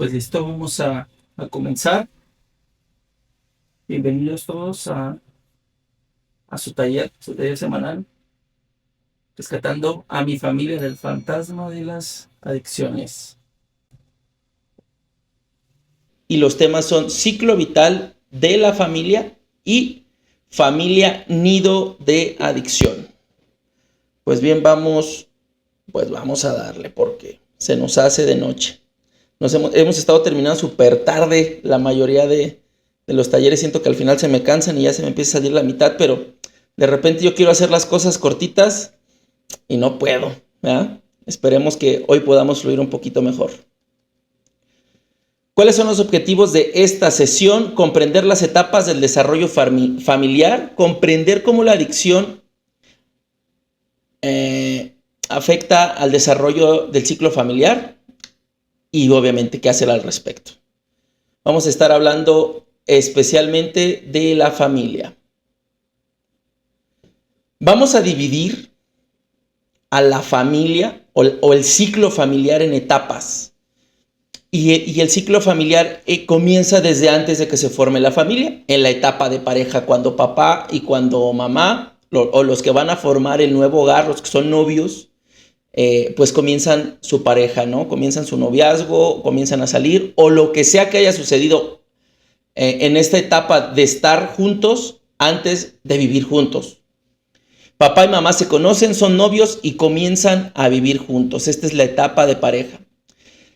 Pues listo, vamos a comenzar. Bienvenidos todos a su taller semanal, rescatando a mi familia del fantasma de las adicciones. Y los temas son ciclo vital de la familia y familia nido de adicción. Pues bien, vamos a darle porque se nos hace de noche. Hemos estado terminando súper tarde la mayoría de los talleres. Siento que al final se me cansan y ya se me empieza a salir la mitad, pero de repente yo quiero hacer las cosas cortitas y no puedo, ¿verdad? Esperemos que hoy podamos fluir un poquito mejor. ¿Cuáles son los objetivos de esta sesión? Comprender las etapas del desarrollo familiar, comprender cómo la adicción afecta al desarrollo del ciclo familiar y obviamente qué hacer al respecto. Vamos a estar hablando especialmente de la familia. Vamos a dividir a la familia o el ciclo familiar en etapas. Y el ciclo familiar comienza desde antes de que se forme la familia, en la etapa de pareja, cuando papá y cuando mamá, o los que van a formar el nuevo hogar, los que son novios, pues comienzan su pareja, ¿no? Comienzan su noviazgo, comienzan a salir, o lo que sea que haya sucedido en esta etapa de estar juntos antes de vivir juntos. Papá y mamá se conocen, son novios y comienzan a vivir juntos. Esta es la etapa de pareja.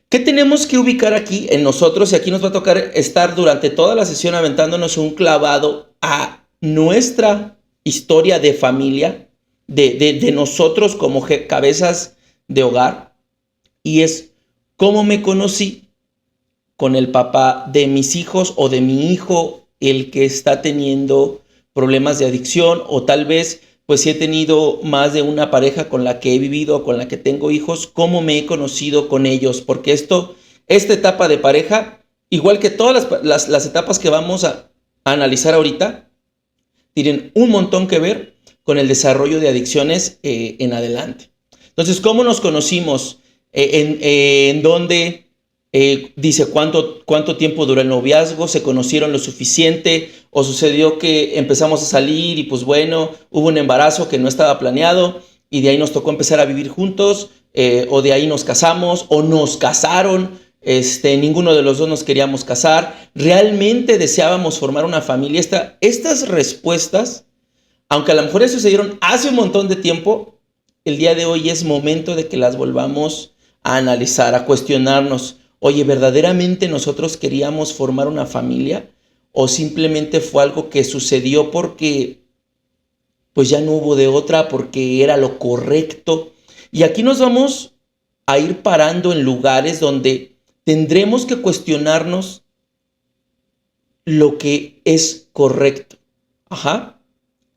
¿Qué tenemos que ubicar aquí en nosotros? Y aquí nos va a tocar estar durante toda la sesión aventándonos un clavado a nuestra historia de familia, de nosotros como cabezas de hogar. Y es cómo me conocí con el papá de mis hijos o de mi hijo, el que está teniendo problemas de adicción, o tal vez pues si he tenido más de una pareja con la que he vivido, con la que tengo hijos, cómo me he conocido con ellos, porque esta etapa de pareja, igual que todas las etapas que vamos a analizar ahorita, tienen un montón que ver con el desarrollo de adicciones en adelante. Entonces, ¿cómo nos conocimos? ¿En dónde? Dice cuánto tiempo duró el noviazgo, se conocieron lo suficiente, o sucedió que empezamos a salir y pues bueno, hubo un embarazo que no estaba planeado y de ahí nos tocó empezar a vivir juntos, o de ahí nos casamos o nos casaron. Ninguno de los dos nos queríamos casar, realmente deseábamos formar una familia. Estas respuestas, aunque a lo mejor sucedieron hace un montón de tiempo, el día de hoy es momento de que las volvamos a analizar, a cuestionarnos. Oye, ¿verdaderamente nosotros queríamos formar una familia? ¿O simplemente fue algo que sucedió porque pues ya no hubo de otra, porque era lo correcto? Y aquí nos vamos a ir parando en lugares donde tendremos que cuestionarnos lo que es correcto. Ajá.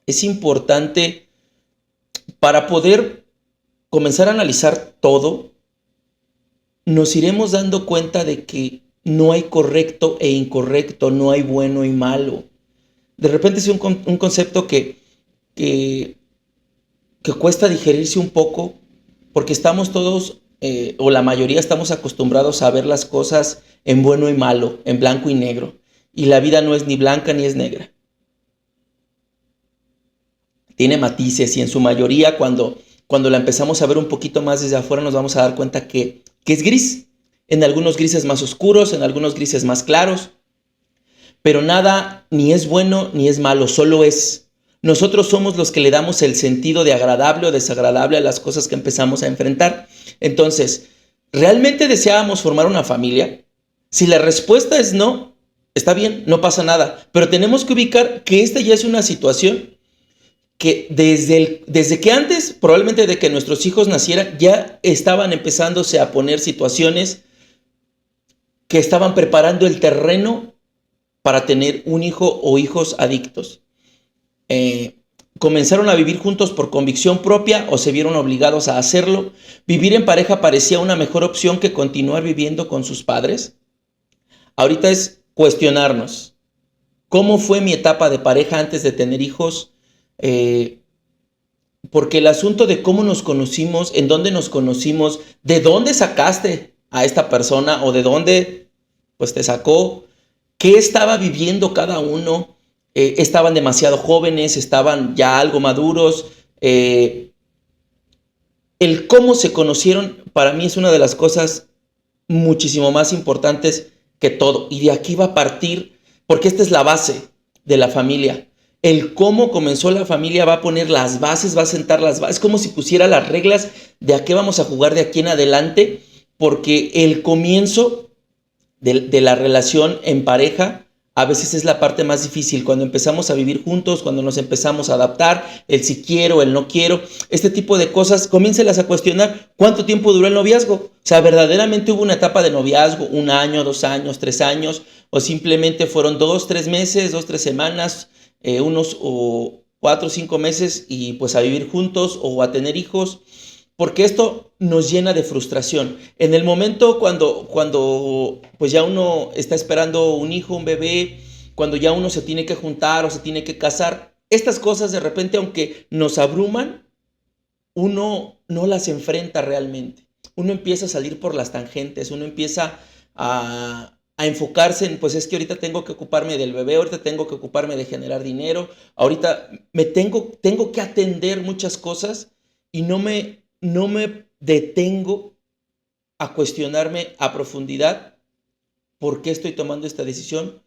Es importante para poder comenzar a analizar todo. Nos iremos dando cuenta de que no hay correcto e incorrecto, no hay bueno y malo. De repente es un concepto que cuesta digerirse un poco, porque estamos todos, o la mayoría estamos acostumbrados a ver las cosas en bueno y malo, en blanco y negro. Y la vida no es ni blanca ni es negra. Tiene matices y en su mayoría cuando la empezamos a ver un poquito más desde afuera nos vamos a dar cuenta que es gris. En algunos grises más oscuros, en algunos grises más claros. Pero nada ni es bueno ni es malo, solo es. Nosotros somos los que le damos el sentido de agradable o desagradable a las cosas que empezamos a enfrentar. Entonces, ¿realmente deseábamos formar una familia? Si la respuesta es no, está bien, no pasa nada. Pero tenemos que ubicar que esta ya es una situación que desde que antes, probablemente de que nuestros hijos nacieran, ya estaban empezándose a poner situaciones que estaban preparando el terreno para tener un hijo o hijos adictos. Comenzaron a vivir juntos por convicción propia o se vieron obligados a hacerlo. Vivir en pareja parecía una mejor opción que continuar viviendo con sus padres. Ahorita es cuestionarnos. ¿Cómo fue mi etapa de pareja antes de tener hijos? Porque el asunto de cómo nos conocimos, en dónde nos conocimos, de dónde sacaste a esta persona o de dónde pues te sacó. ¿Qué estaba viviendo cada uno? Estaban demasiado jóvenes, estaban ya algo maduros. El cómo se conocieron para mí es una de las cosas muchísimo más importantes que todo. Y de aquí va a partir, porque esta es la base de la familia. El cómo comenzó la familia va a poner las bases, va a sentar las bases. Es como si pusiera las reglas de a qué vamos a jugar de aquí en adelante, porque el comienzo de la relación en pareja a veces es la parte más difícil, cuando empezamos a vivir juntos, cuando nos empezamos a adaptar, el si quiero, el no quiero, este tipo de cosas, comiéncelas a cuestionar cuánto tiempo duró el noviazgo. O sea, verdaderamente hubo una etapa de noviazgo, 1 año, 2 años, 3 años, o simplemente fueron 2, 3 meses, 2, 3 semanas, unos o 4 o 5 meses y pues a vivir juntos o a tener hijos, porque esto nos llena de frustración. En el momento cuando pues ya uno está esperando un hijo, un bebé, cuando ya uno se tiene que juntar o se tiene que casar, estas cosas de repente, aunque nos abruman, uno no las enfrenta realmente. Uno empieza a salir por las tangentes, uno empieza a enfocarse en, pues es que ahorita tengo que ocuparme del bebé, ahorita tengo que ocuparme de generar dinero, ahorita tengo que atender muchas cosas y no me detengo a cuestionarme a profundidad por qué estoy tomando esta decisión,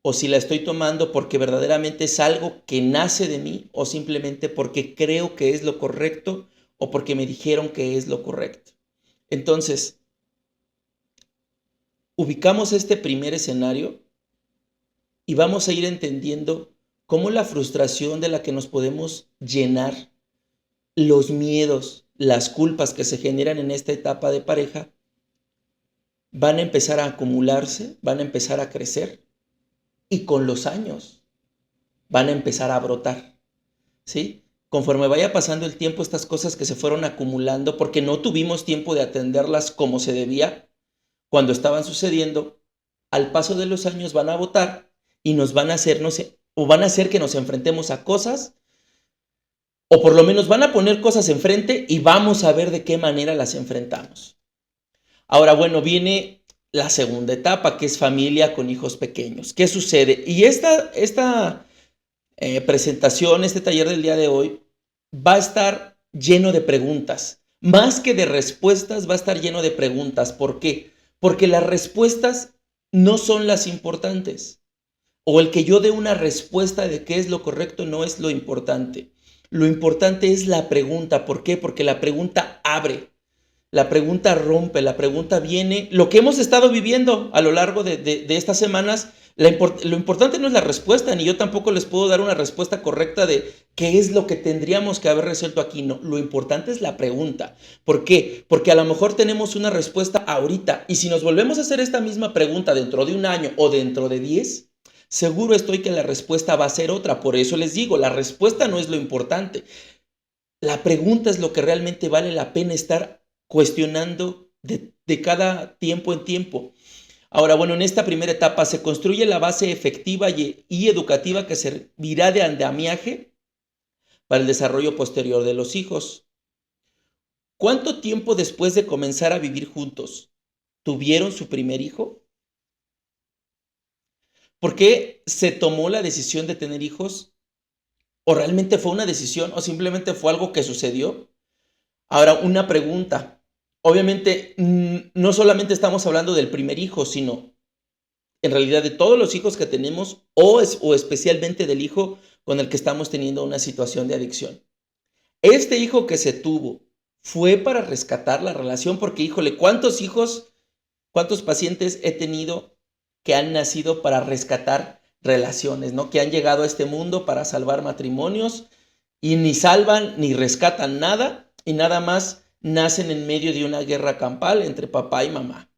o si la estoy tomando porque verdaderamente es algo que nace de mí, o simplemente porque creo que es lo correcto, o porque me dijeron que es lo correcto. Entonces, ubicamos este primer escenario y vamos a ir entendiendo cómo la frustración de la que nos podemos llenar, los miedos, las culpas que se generan en esta etapa de pareja, van a empezar a acumularse, van a empezar a crecer y con los años van a empezar a brotar, ¿sí? Conforme vaya pasando el tiempo, estas cosas que se fueron acumulando porque no tuvimos tiempo de atenderlas como se debía cuando estaban sucediendo, al paso de los años van a brotar y nos van a hacernos, o van a hacer que nos enfrentemos a cosas, o por lo menos van a poner cosas enfrente y vamos a ver de qué manera las enfrentamos. Ahora, bueno, viene la segunda etapa, que es familia con hijos pequeños. ¿Qué sucede? Y esta presentación, este taller del día de hoy, va a estar lleno de preguntas. Más que de respuestas, va a estar lleno de preguntas. ¿Por qué? Porque las respuestas no son las importantes. O el que yo dé una respuesta de qué es lo correcto no es lo importante. Lo importante es la pregunta. ¿Por qué? Porque la pregunta abre. La pregunta rompe, la pregunta viene. Lo que hemos estado viviendo a lo largo de estas semanas, lo importante no es la respuesta, ni yo tampoco les puedo dar una respuesta correcta de qué es lo que tendríamos que haber resuelto aquí. No, lo importante es la pregunta. ¿Por qué? Porque a lo mejor tenemos una respuesta ahorita y si nos volvemos a hacer esta misma pregunta dentro de 1 año o dentro de 10, seguro estoy que la respuesta va a ser otra. Por eso les digo, la respuesta no es lo importante. La pregunta es lo que realmente vale la pena estar cuestionando de cada tiempo en tiempo. Ahora, bueno, en esta primera etapa se construye la base efectiva y educativa que servirá de andamiaje para el desarrollo posterior de los hijos. ¿Cuánto tiempo después de comenzar a vivir juntos tuvieron su primer hijo? ¿Por qué se tomó la decisión de tener hijos? ¿O realmente fue una decisión o simplemente fue algo que sucedió? Ahora, una pregunta. Obviamente, no solamente estamos hablando del primer hijo, sino en realidad de todos los hijos que tenemos o especialmente del hijo con el que estamos teniendo una situación de adicción. Este hijo que se tuvo fue para rescatar la relación, porque híjole, ¿cuántos hijos, cuántos pacientes he tenido que han nacido para rescatar relaciones, ¿no? Que han llegado a este mundo para salvar matrimonios y ni salvan ni rescatan nada y nada más nacen en medio de una guerra campal entre papá y mamá.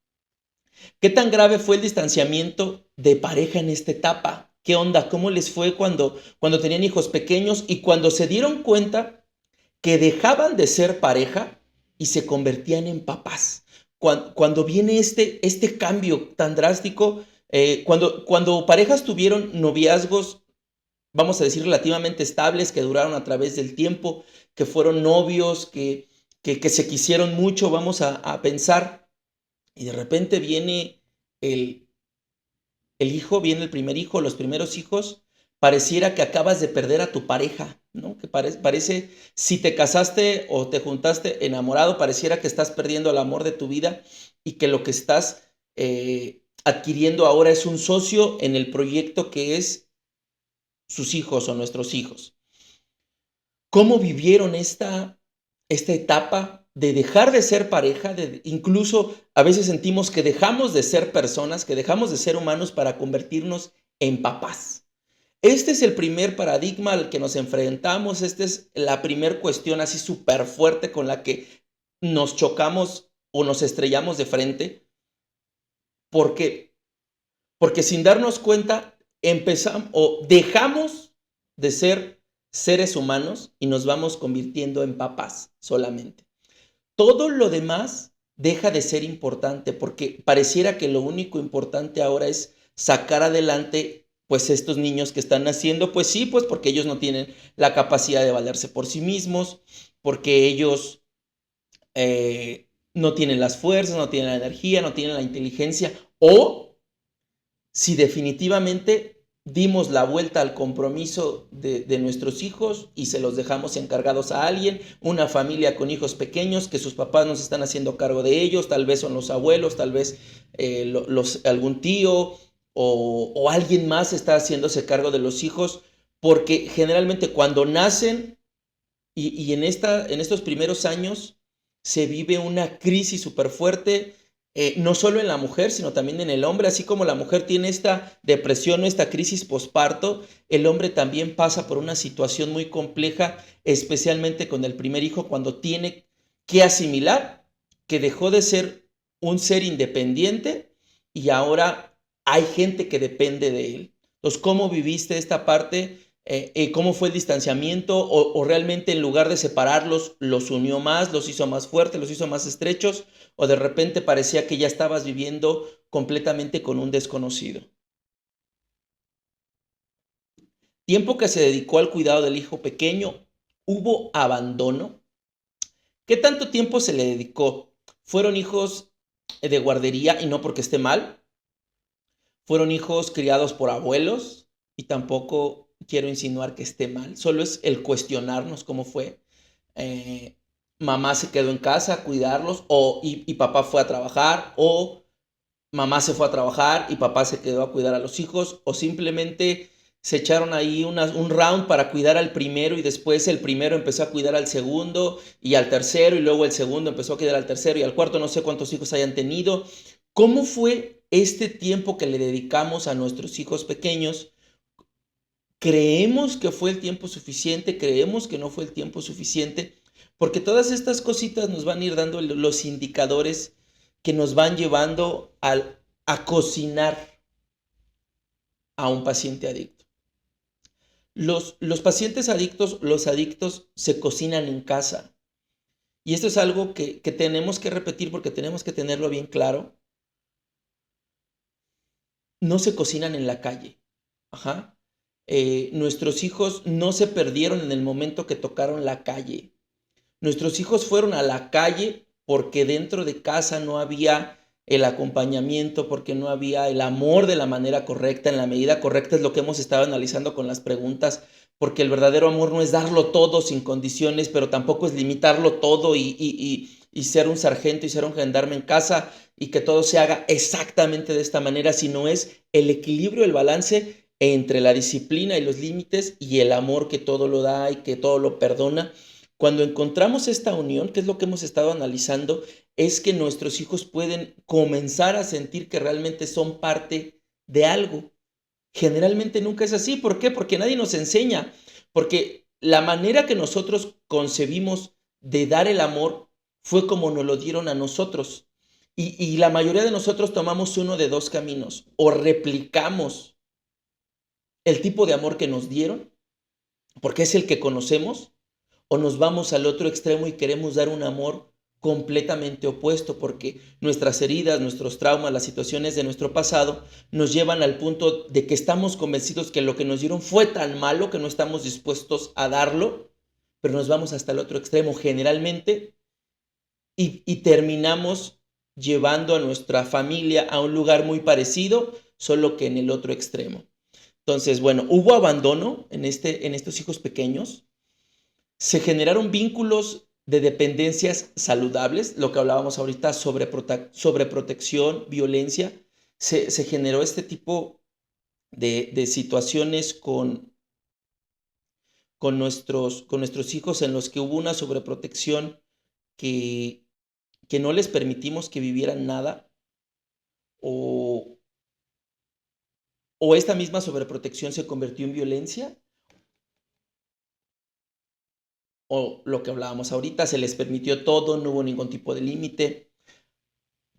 ¿Qué tan grave fue el distanciamiento de pareja en esta etapa? ¿Qué onda? ¿Cómo les fue cuando tenían hijos pequeños y cuando se dieron cuenta que dejaban de ser pareja y se convertían en papás? Cuando viene este cambio tan drástico, cuando parejas tuvieron noviazgos, vamos a decir, relativamente estables, que duraron a través del tiempo, que fueron novios, que se quisieron mucho, vamos a pensar, y de repente viene el hijo, viene el primer hijo, los primeros hijos, pareciera que acabas de perder a tu pareja, ¿no? Que parece, si te casaste o te juntaste enamorado, pareciera que estás perdiendo el amor de tu vida y que lo que estás adquiriendo ahora es un socio en el proyecto que es sus hijos o nuestros hijos. ¿Cómo vivieron esta etapa de dejar de ser pareja? Incluso a veces sentimos que dejamos de ser personas, que dejamos de ser humanos para convertirnos en papás. Este es el primer paradigma al que nos enfrentamos. Esta es la primera cuestión así súper fuerte con la que nos chocamos o nos estrellamos de frente. ¿Por qué? Porque sin darnos cuenta empezamos o dejamos de ser seres humanos y nos vamos convirtiendo en papás solamente. Todo lo demás deja de ser importante porque pareciera que lo único importante ahora es sacar adelante pues estos niños que están naciendo, pues sí, pues porque ellos no tienen la capacidad de valerse por sí mismos, porque ellos no tienen las fuerzas, no tienen la energía, no tienen la inteligencia, o si definitivamente dimos la vuelta al compromiso de nuestros hijos y se los dejamos encargados a alguien, una familia con hijos pequeños que sus papás nos están haciendo cargo de ellos, tal vez son los abuelos, tal vez algún tío o alguien más está haciéndose cargo de los hijos, porque generalmente cuando nacen y en estos primeros años se vive una crisis súper fuerte, no solo en la mujer, sino también en el hombre. Así como la mujer tiene esta depresión o esta crisis posparto, el hombre también pasa por una situación muy compleja, especialmente con el primer hijo, cuando tiene que asimilar que dejó de ser un ser independiente y ahora hay gente que depende de él. Entonces, ¿cómo viviste esta parte? ¿Cómo fue el distanciamiento? O realmente en lugar de separarlos, los unió más, los hizo más fuertes, los hizo más estrechos? ¿O de repente parecía que ya estabas viviendo completamente con un desconocido? Tiempo que se dedicó al cuidado del hijo pequeño, ¿hubo abandono? ¿Qué tanto tiempo se le dedicó? ¿Fueron hijos de guardería y no porque esté mal? ¿Fueron hijos criados por abuelos? Y tampoco quiero insinuar que esté mal, solo es el cuestionarnos cómo fue. Eh, Mamá se quedó en casa a cuidarlos y papá fue a trabajar, o mamá se fue a trabajar y papá se quedó a cuidar a los hijos, o simplemente se echaron ahí un round para cuidar al primero y después el primero empezó a cuidar al segundo y al tercero y luego el segundo empezó a cuidar al tercero y al cuarto, no sé cuántos hijos hayan tenido. ¿Cómo fue este tiempo que le dedicamos a nuestros hijos pequeños? ¿Creemos que fue el tiempo suficiente? ¿Creemos que no fue el tiempo suficiente? Porque todas estas cositas nos van a ir dando los indicadores que nos van llevando a cocinar a un paciente adicto. Los pacientes adictos, los adictos se cocinan en casa. Y esto es algo que tenemos que repetir porque tenemos que tenerlo bien claro. No se cocinan en la calle. Ajá. Nuestros hijos no se perdieron en el momento que tocaron la calle. Nuestros hijos fueron a la calle porque dentro de casa no había el acompañamiento, porque no había el amor de la manera correcta, en la medida correcta. Es lo que hemos estado analizando con las preguntas, porque el verdadero amor no es darlo todo sin condiciones, pero tampoco es limitarlo todo y ser un sargento y ser un gendarme en casa y que todo se haga exactamente de esta manera, sino es el equilibrio, el balance entre la disciplina y los límites y el amor que todo lo da y que todo lo perdona. Cuando encontramos esta unión, que es lo que hemos estado analizando, es que nuestros hijos pueden comenzar a sentir que realmente son parte de algo. Generalmente nunca es así. ¿Por qué? Porque nadie nos enseña. Porque la manera que nosotros concebimos de dar el amor fue como nos lo dieron a nosotros. Y la mayoría de nosotros tomamos uno de dos caminos. O replicamos el tipo de amor que nos dieron, porque es el que conocemos, o nos vamos al otro extremo y queremos dar un amor completamente opuesto, porque nuestras heridas, nuestros traumas, las situaciones de nuestro pasado nos llevan al punto de que estamos convencidos que lo que nos dieron fue tan malo que no estamos dispuestos a darlo, pero nos vamos hasta el otro extremo generalmente y terminamos llevando a nuestra familia a un lugar muy parecido, solo que en el otro extremo. Entonces, bueno, hubo abandono en estos hijos pequeños, se generaron vínculos de dependencias saludables, lo que hablábamos ahorita sobre protección, violencia, se generó este tipo de situaciones con nuestros hijos en los que hubo una sobreprotección que, que no les permitimos que vivieran nada o, o esta misma sobreprotección se convirtió en violencia o lo que hablábamos ahorita, se les permitió todo, no hubo ningún tipo de límite.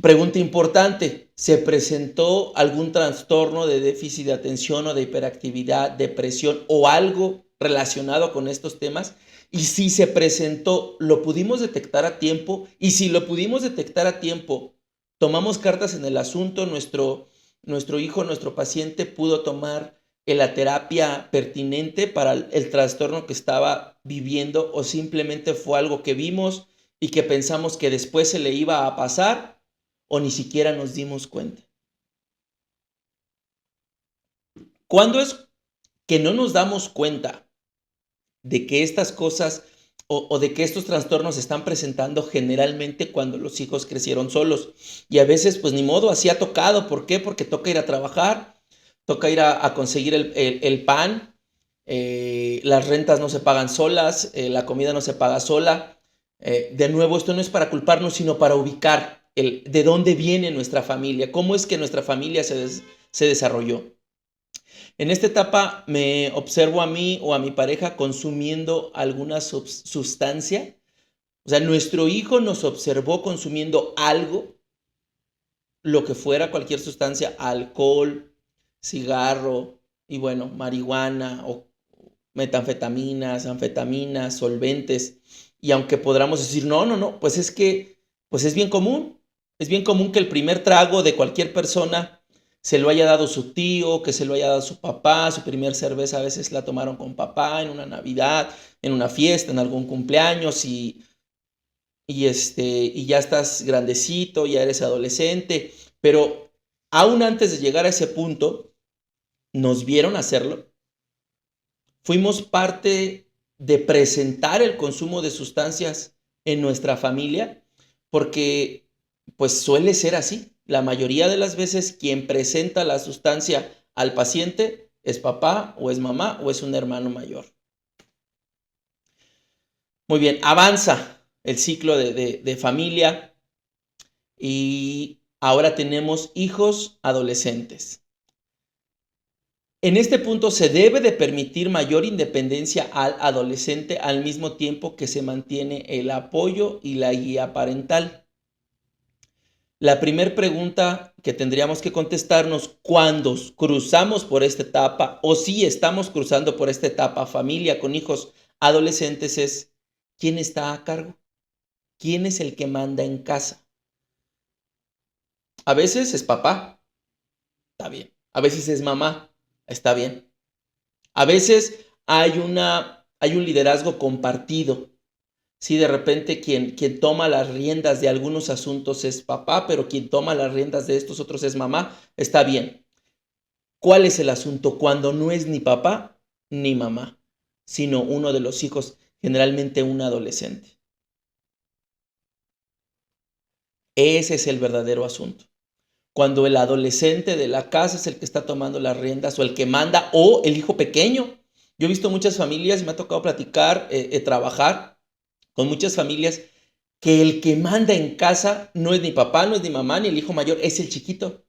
Pregunta importante, ¿se presentó algún trastorno de déficit de atención o de hiperactividad, depresión o algo relacionado con estos temas? Y si se presentó, ¿lo pudimos detectar a tiempo? Y si lo pudimos detectar a tiempo, tomamos cartas en el asunto, nuestro hijo, nuestro paciente pudo tomar la terapia pertinente para el trastorno que estaba viviendo o simplemente fue algo que vimos y que pensamos que después se le iba a pasar o ni siquiera nos dimos cuenta. ¿Cuándo es que no nos damos cuenta de que estas cosas o de que estos trastornos se están presentando? Generalmente cuando los hijos crecieron solos y a veces pues ni modo, así ha tocado. ¿Por qué? Porque toca ir a trabajar, toca ir a conseguir el pan, las rentas no se pagan solas, la comida no se paga sola. De nuevo, esto no es para culparnos, sino para ubicar de dónde viene nuestra familia, cómo es que nuestra familia se desarrolló. En esta etapa me observo a mí o a mi pareja consumiendo alguna sustancia. O sea, nuestro hijo nos observó consumiendo algo, lo que fuera, cualquier sustancia, alcohol, cigarro y bueno, marihuana o metanfetaminas, anfetaminas, solventes. Y aunque podamos decir, no, pues es que pues es bien común. Es bien común que el primer trago de cualquier persona se lo haya dado su tío, que se lo haya dado su papá, su primer cerveza a veces la tomaron con papá en una Navidad, en una fiesta, en algún cumpleaños y ya estás grandecito, ya eres adolescente, pero aún antes de llegar a ese punto, nos vieron hacerlo. Fuimos parte de presentar el consumo de sustancias en nuestra familia, porque pues suele ser así. La mayoría de las veces quien presenta la sustancia al paciente es papá o es mamá o es un hermano mayor. Muy bien, avanza el ciclo de familia y ahora tenemos hijos adolescentes. En este punto se debe de permitir mayor independencia al adolescente al mismo tiempo que se mantiene el apoyo y la guía parental. La primera pregunta que tendríamos que contestarnos cuando cruzamos por esta etapa o si estamos cruzando por esta etapa familia con hijos adolescentes es ¿quién está a cargo? ¿Quién es el que manda en casa? A veces es papá, está bien. A veces es mamá, está bien. A veces hay un liderazgo compartido. Si de repente quien toma las riendas de algunos asuntos es papá, pero quien toma las riendas de estos otros es mamá, está bien. ¿Cuál es el asunto? Cuando no es ni papá ni mamá, sino uno de los hijos, generalmente un adolescente. Ese es el verdadero asunto. Cuando el adolescente de la casa es el que está tomando las riendas o el que manda o el hijo pequeño. Yo he visto muchas familias, me ha tocado platicar, trabajar con muchas familias que el que manda en casa no es ni papá, no es ni mamá, ni el hijo mayor, es el chiquito.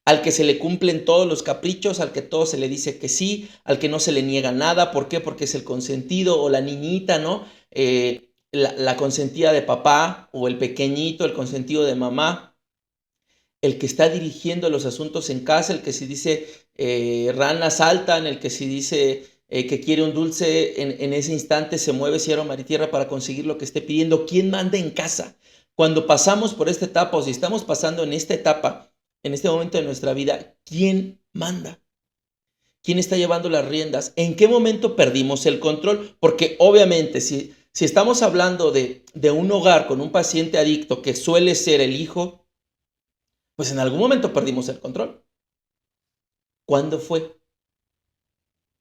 Al que se le cumplen todos los caprichos, al que todo se le dice que sí, al que no se le niega nada. ¿Por qué? Porque es el consentido o la niñita, ¿no? La consentida de papá o el pequeñito, el consentido de mamá. El que está dirigiendo los asuntos en casa, el que si dice ranas saltan, el que si dice que quiere un dulce, en ese instante se mueve cielo, mar y tierra para conseguir lo que esté pidiendo. ¿Quién manda en casa? Cuando pasamos por esta etapa o si estamos pasando en esta etapa, en este momento de nuestra vida, ¿quién manda? ¿Quién está llevando las riendas? ¿En qué momento perdimos el control? Porque obviamente si estamos hablando de un hogar con un paciente adicto que suele ser el hijo, pues en algún momento perdimos el control. ¿Cuándo fue?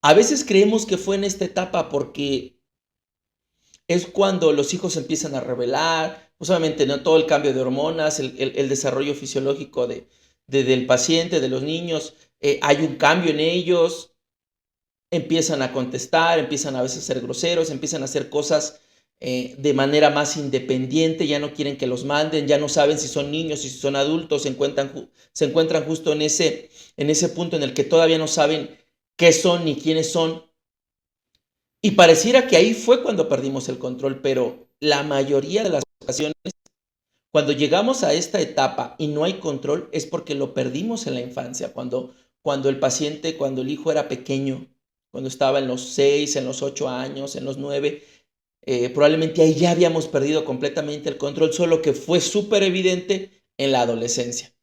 A veces creemos que fue en esta etapa porque es cuando los hijos empiezan a revelar, pues obviamente no todo el cambio de hormonas, el desarrollo fisiológico del paciente, de los niños, hay un cambio en ellos, empiezan a contestar, empiezan a veces a ser groseros, empiezan a hacer cosas de manera más independiente, ya no quieren que los manden, ya no saben si son niños, si son adultos, se encuentran justo en ese punto en el que todavía no saben qué son ni quiénes son. Y pareciera que ahí fue cuando perdimos el control, pero la mayoría de las ocasiones, cuando llegamos a esta etapa y no hay control, es porque lo perdimos en la infancia, cuando el paciente, cuando el hijo era pequeño, cuando estaba en los 6, en los 8 años, en los 9, probablemente ahí ya habíamos perdido completamente el control, solo que fue súper evidente en la adolescencia.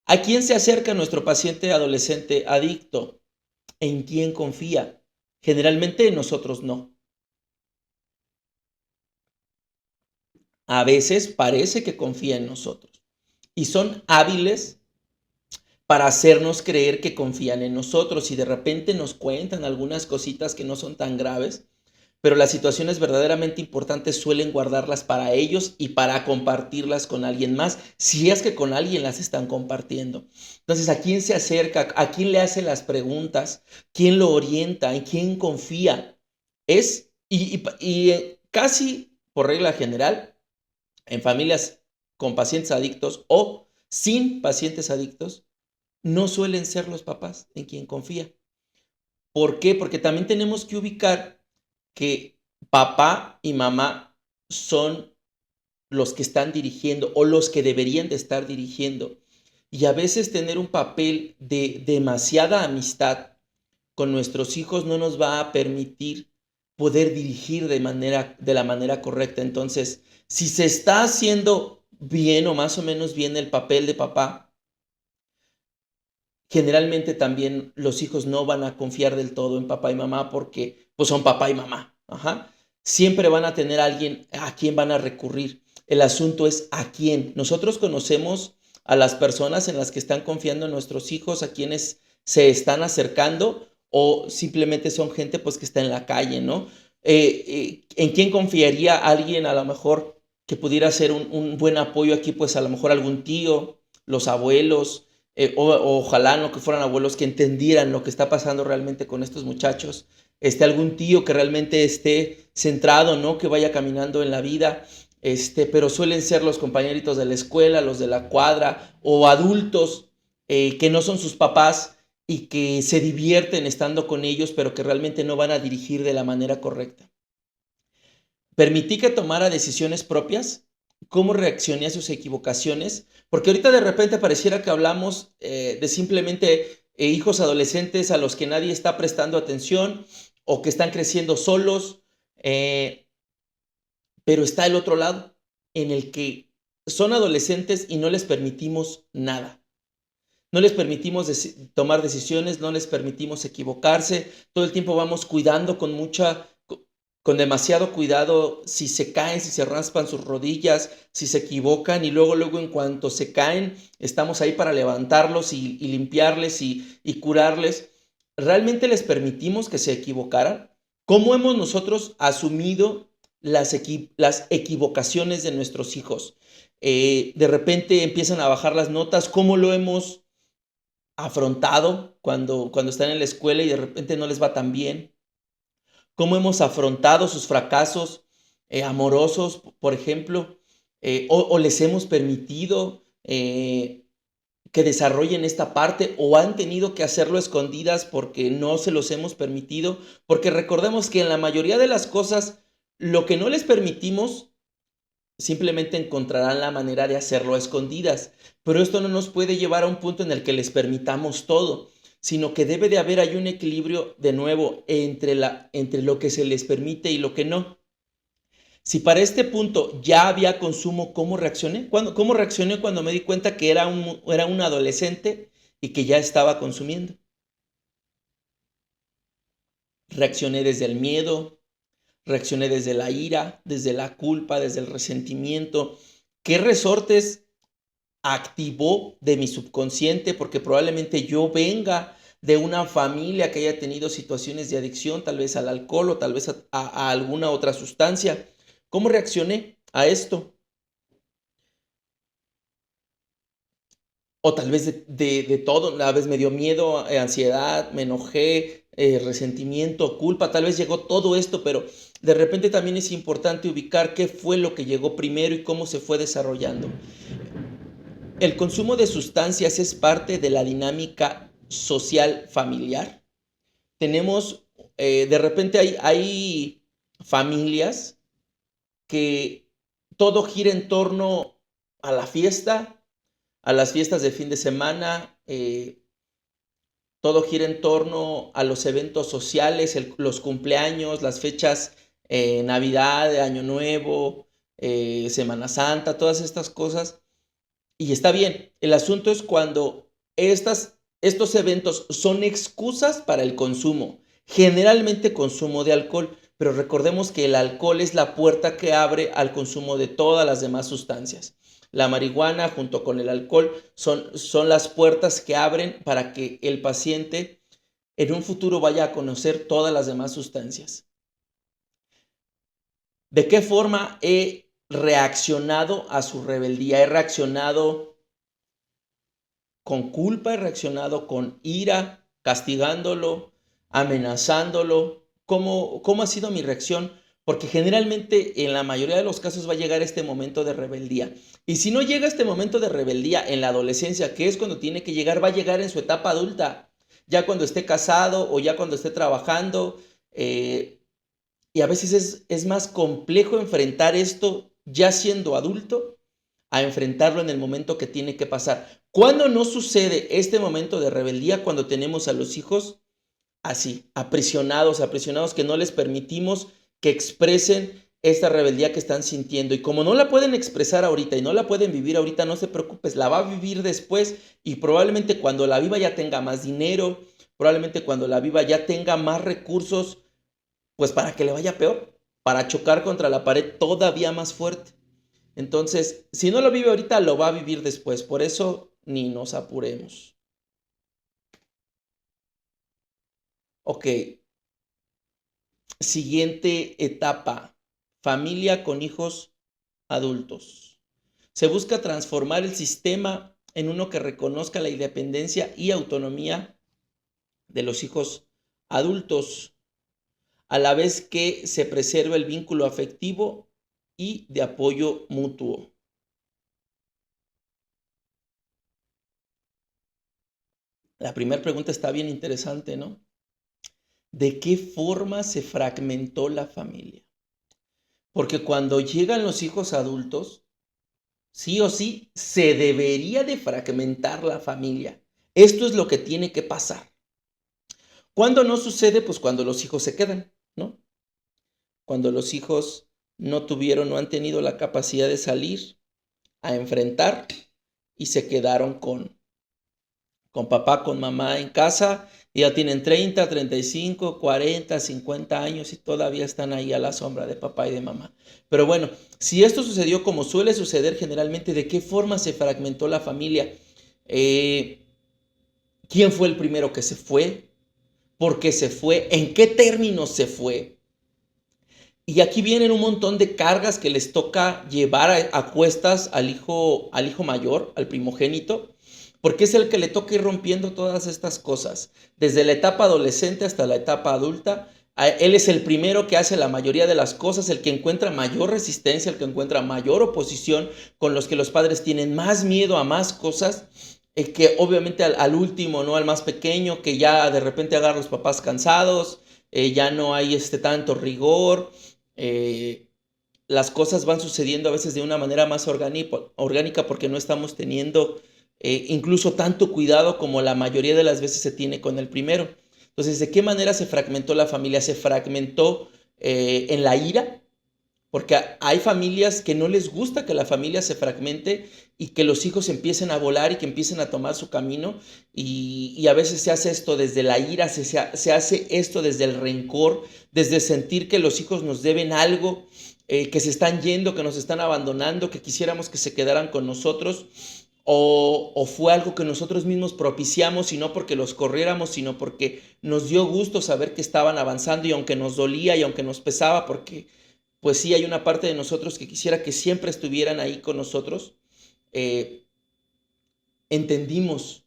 ¿A quién se acerca nuestro paciente adolescente adicto? ¿En quién confía? Generalmente en nosotros no. A veces parece que confía en nosotros y son hábiles para hacernos creer que confían en nosotros y de repente nos cuentan algunas cositas que no son tan graves, pero las situaciones verdaderamente importantes suelen guardarlas para ellos y para compartirlas con alguien más, si es que con alguien las están compartiendo. Entonces, ¿a quién se acerca? ¿A quién le hace las preguntas? ¿Quién lo orienta? ¿En quién confía? Casi por regla general, en familias con pacientes adictos o sin pacientes adictos, no suelen ser los papás en quien confía. ¿Por qué? Porque también tenemos que ubicar que papá y mamá son los que están dirigiendo o los que deberían de estar dirigiendo. Y a veces tener un papel de demasiada amistad con nuestros hijos no nos va a permitir poder dirigir de la manera correcta. Entonces, si se está haciendo bien o más o menos bien el papel de papá, generalmente también los hijos no van a confiar del todo en papá y mamá porque pues son papá y mamá. Ajá. Siempre van a tener a alguien a quien van a recurrir. El asunto es a quién. Nosotros conocemos a las personas en las que están confiando nuestros hijos, a quienes se están acercando o simplemente son gente pues que está en la calle, ¿no? ¿En quién confiaría alguien a lo mejor que pudiera ser un buen apoyo aquí? Pues a lo mejor algún tío, los abuelos, ojalá no que fueran abuelos que entendieran lo que está pasando realmente con estos muchachos, algún tío que realmente esté centrado, ¿no? Que vaya caminando en la vida, pero suelen ser los compañeritos de la escuela, los de la cuadra o adultos que no son sus papás y que se divierten estando con ellos, pero que realmente no van a dirigir de la manera correcta. Permití que tomara decisiones propias, cómo reaccioné a sus equivocaciones, porque ahorita de repente pareciera que hablamos de simplemente hijos adolescentes a los que nadie está prestando atención o que están creciendo solos, pero está el otro lado, en el que son adolescentes y no les permitimos nada. No les permitimos tomar decisiones, no les permitimos equivocarse. Todo el tiempo vamos cuidando con demasiado cuidado si se caen, si se raspan sus rodillas, si se equivocan y luego en cuanto se caen, estamos ahí para levantarlos y limpiarles y curarles. ¿Realmente les permitimos que se equivocaran? ¿Cómo hemos nosotros asumido las equivocaciones de nuestros hijos? De repente empiezan a bajar las notas. ¿Cómo lo hemos afrontado cuando están en la escuela y de repente no les va tan bien? ¿Cómo hemos afrontado sus fracasos amorosos, por ejemplo? O les hemos permitido que desarrollen esta parte o han tenido que hacerlo escondidas porque no se los hemos permitido, porque recordemos que en la mayoría de las cosas lo que no les permitimos simplemente encontrarán la manera de hacerlo a escondidas, pero esto no nos puede llevar a un punto en el que les permitamos todo, sino que debe de haber ahí un equilibrio de nuevo entre lo que se les permite y lo que no. Si para este punto ya había consumo, ¿cómo reaccioné? ¿Cómo reaccioné cuando me di cuenta que era un adolescente y que ya estaba consumiendo? Reaccioné desde el miedo, reaccioné desde la ira, desde la culpa, desde el resentimiento. ¿Qué resortes activó de mi subconsciente, porque probablemente yo venga de una familia que haya tenido situaciones de adicción, tal vez al alcohol o tal vez a alguna otra sustancia. ¿Cómo reaccioné a esto? O tal vez de todo, a veces me dio miedo, ansiedad, me enojé, resentimiento, culpa, tal vez llegó todo esto, pero de repente también es importante ubicar qué fue lo que llegó primero y cómo se fue desarrollando. El consumo de sustancias es parte de la dinámica social familiar. Tenemos, de repente hay familias que todo gira en torno a la fiesta, a las fiestas de fin de semana, todo gira en torno a los eventos sociales, los cumpleaños, las fechas, Navidad, de Año Nuevo, Semana Santa, todas estas cosas. Y está bien, el asunto es cuando estos eventos son excusas para el consumo, generalmente consumo de alcohol, pero recordemos que el alcohol es la puerta que abre al consumo de todas las demás sustancias. La marihuana junto con el alcohol son las puertas que abren para que el paciente en un futuro vaya a conocer todas las demás sustancias. ¿De qué forma he reaccionado a su rebeldía? He reaccionado con culpa, he reaccionado con ira, castigándolo, amenazándolo. ¿Cómo ha sido mi reacción? Porque generalmente en la mayoría de los casos va a llegar este momento de rebeldía. Y si no llega este momento de rebeldía en la adolescencia, que es cuando tiene que llegar, va a llegar en su etapa adulta, ya cuando esté casado o ya cuando esté trabajando. Y a veces es más complejo enfrentar esto ya siendo adulto a enfrentarlo en el momento que tiene que pasar. ¿Cuándo no sucede este momento de rebeldía? Cuando tenemos a los hijos así, aprisionados que no les permitimos que expresen esta rebeldía que están sintiendo. Y como no la pueden expresar ahorita y no la pueden vivir ahorita, no se preocupes, la va a vivir después y probablemente cuando la viva ya tenga más dinero, probablemente cuando la viva ya tenga más recursos, pues para que le vaya peor, para chocar contra la pared todavía más fuerte. Entonces, si no lo vive ahorita, lo va a vivir después. Por eso, ni nos apuremos. Ok, siguiente etapa. Familia con hijos adultos. Se busca transformar el sistema en uno que reconozca la independencia y autonomía de los hijos adultos, a la vez que se preserva el vínculo afectivo y de apoyo mutuo. La primera pregunta está bien interesante, ¿no? ¿De qué forma se fragmentó la familia? Porque cuando llegan los hijos adultos, sí o sí, se debería de fragmentar la familia. Esto es lo que tiene que pasar. ¿Cuándo no sucede? Pues cuando los hijos se quedan, ¿no? Cuando los hijos no tuvieron, no han tenido la capacidad de salir a enfrentar y se quedaron con papá, con mamá en casa, y ya tienen 30, 35, 40, 50 años y todavía están ahí a la sombra de papá y de mamá. Pero bueno, si esto sucedió como suele suceder generalmente, ¿de qué forma se fragmentó la familia? ¿Quién fue el primero que se fue? ¿Por qué se fue? ¿En qué términos se fue? Y aquí vienen un montón de cargas que les toca llevar a cuestas al hijo mayor, al primogénito, porque es el que le toca ir rompiendo todas estas cosas. Desde la etapa adolescente hasta la etapa adulta, él es el primero que hace la mayoría de las cosas, el que encuentra mayor resistencia, el que encuentra mayor oposición, con los que los padres tienen más miedo a más cosas, que obviamente al último, ¿no? Al más pequeño, que ya de repente agarra a los papás cansados, ya no hay tanto rigor. Eh, las cosas van sucediendo a veces de una manera más orgánica porque no estamos teniendo incluso tanto cuidado como la mayoría de las veces se tiene con el primero. Entonces, ¿de qué manera se fragmentó la familia? Se fragmentó en la ira, porque hay familias que no les gusta que la familia se fragmente y que los hijos empiecen a volar y que empiecen a tomar su camino. Y a veces se hace esto desde la ira, se hace esto desde el rencor, desde sentir que los hijos nos deben algo, que se están yendo, que nos están abandonando, que quisiéramos que se quedaran con nosotros. o fue algo que nosotros mismos propiciamos y no porque los corriéramos, sino porque nos dio gusto saber que estaban avanzando y aunque nos dolía y aunque nos pesaba, porque pues sí hay una parte de nosotros que quisiera que siempre estuvieran ahí con nosotros, entendimos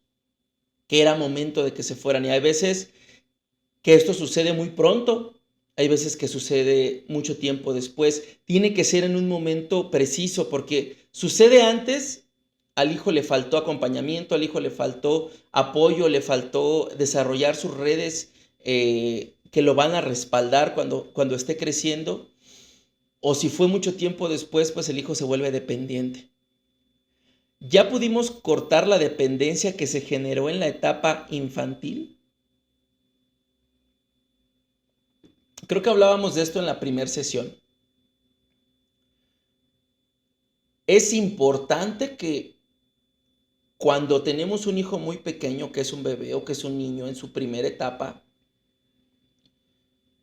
que era momento de que se fueran. Y hay veces que esto sucede muy pronto, hay veces que sucede mucho tiempo después. Tiene que ser en un momento preciso, porque sucede antes, al hijo le faltó acompañamiento, al hijo le faltó apoyo, le faltó desarrollar sus redes que lo van a respaldar cuando esté creciendo. O si fue mucho tiempo después, pues el hijo se vuelve dependiente. ¿Ya pudimos cortar la dependencia que se generó en la etapa infantil? Creo que hablábamos de esto en la primera sesión. Es importante que cuando tenemos un hijo muy pequeño, que es un bebé o que es un niño en su primera etapa,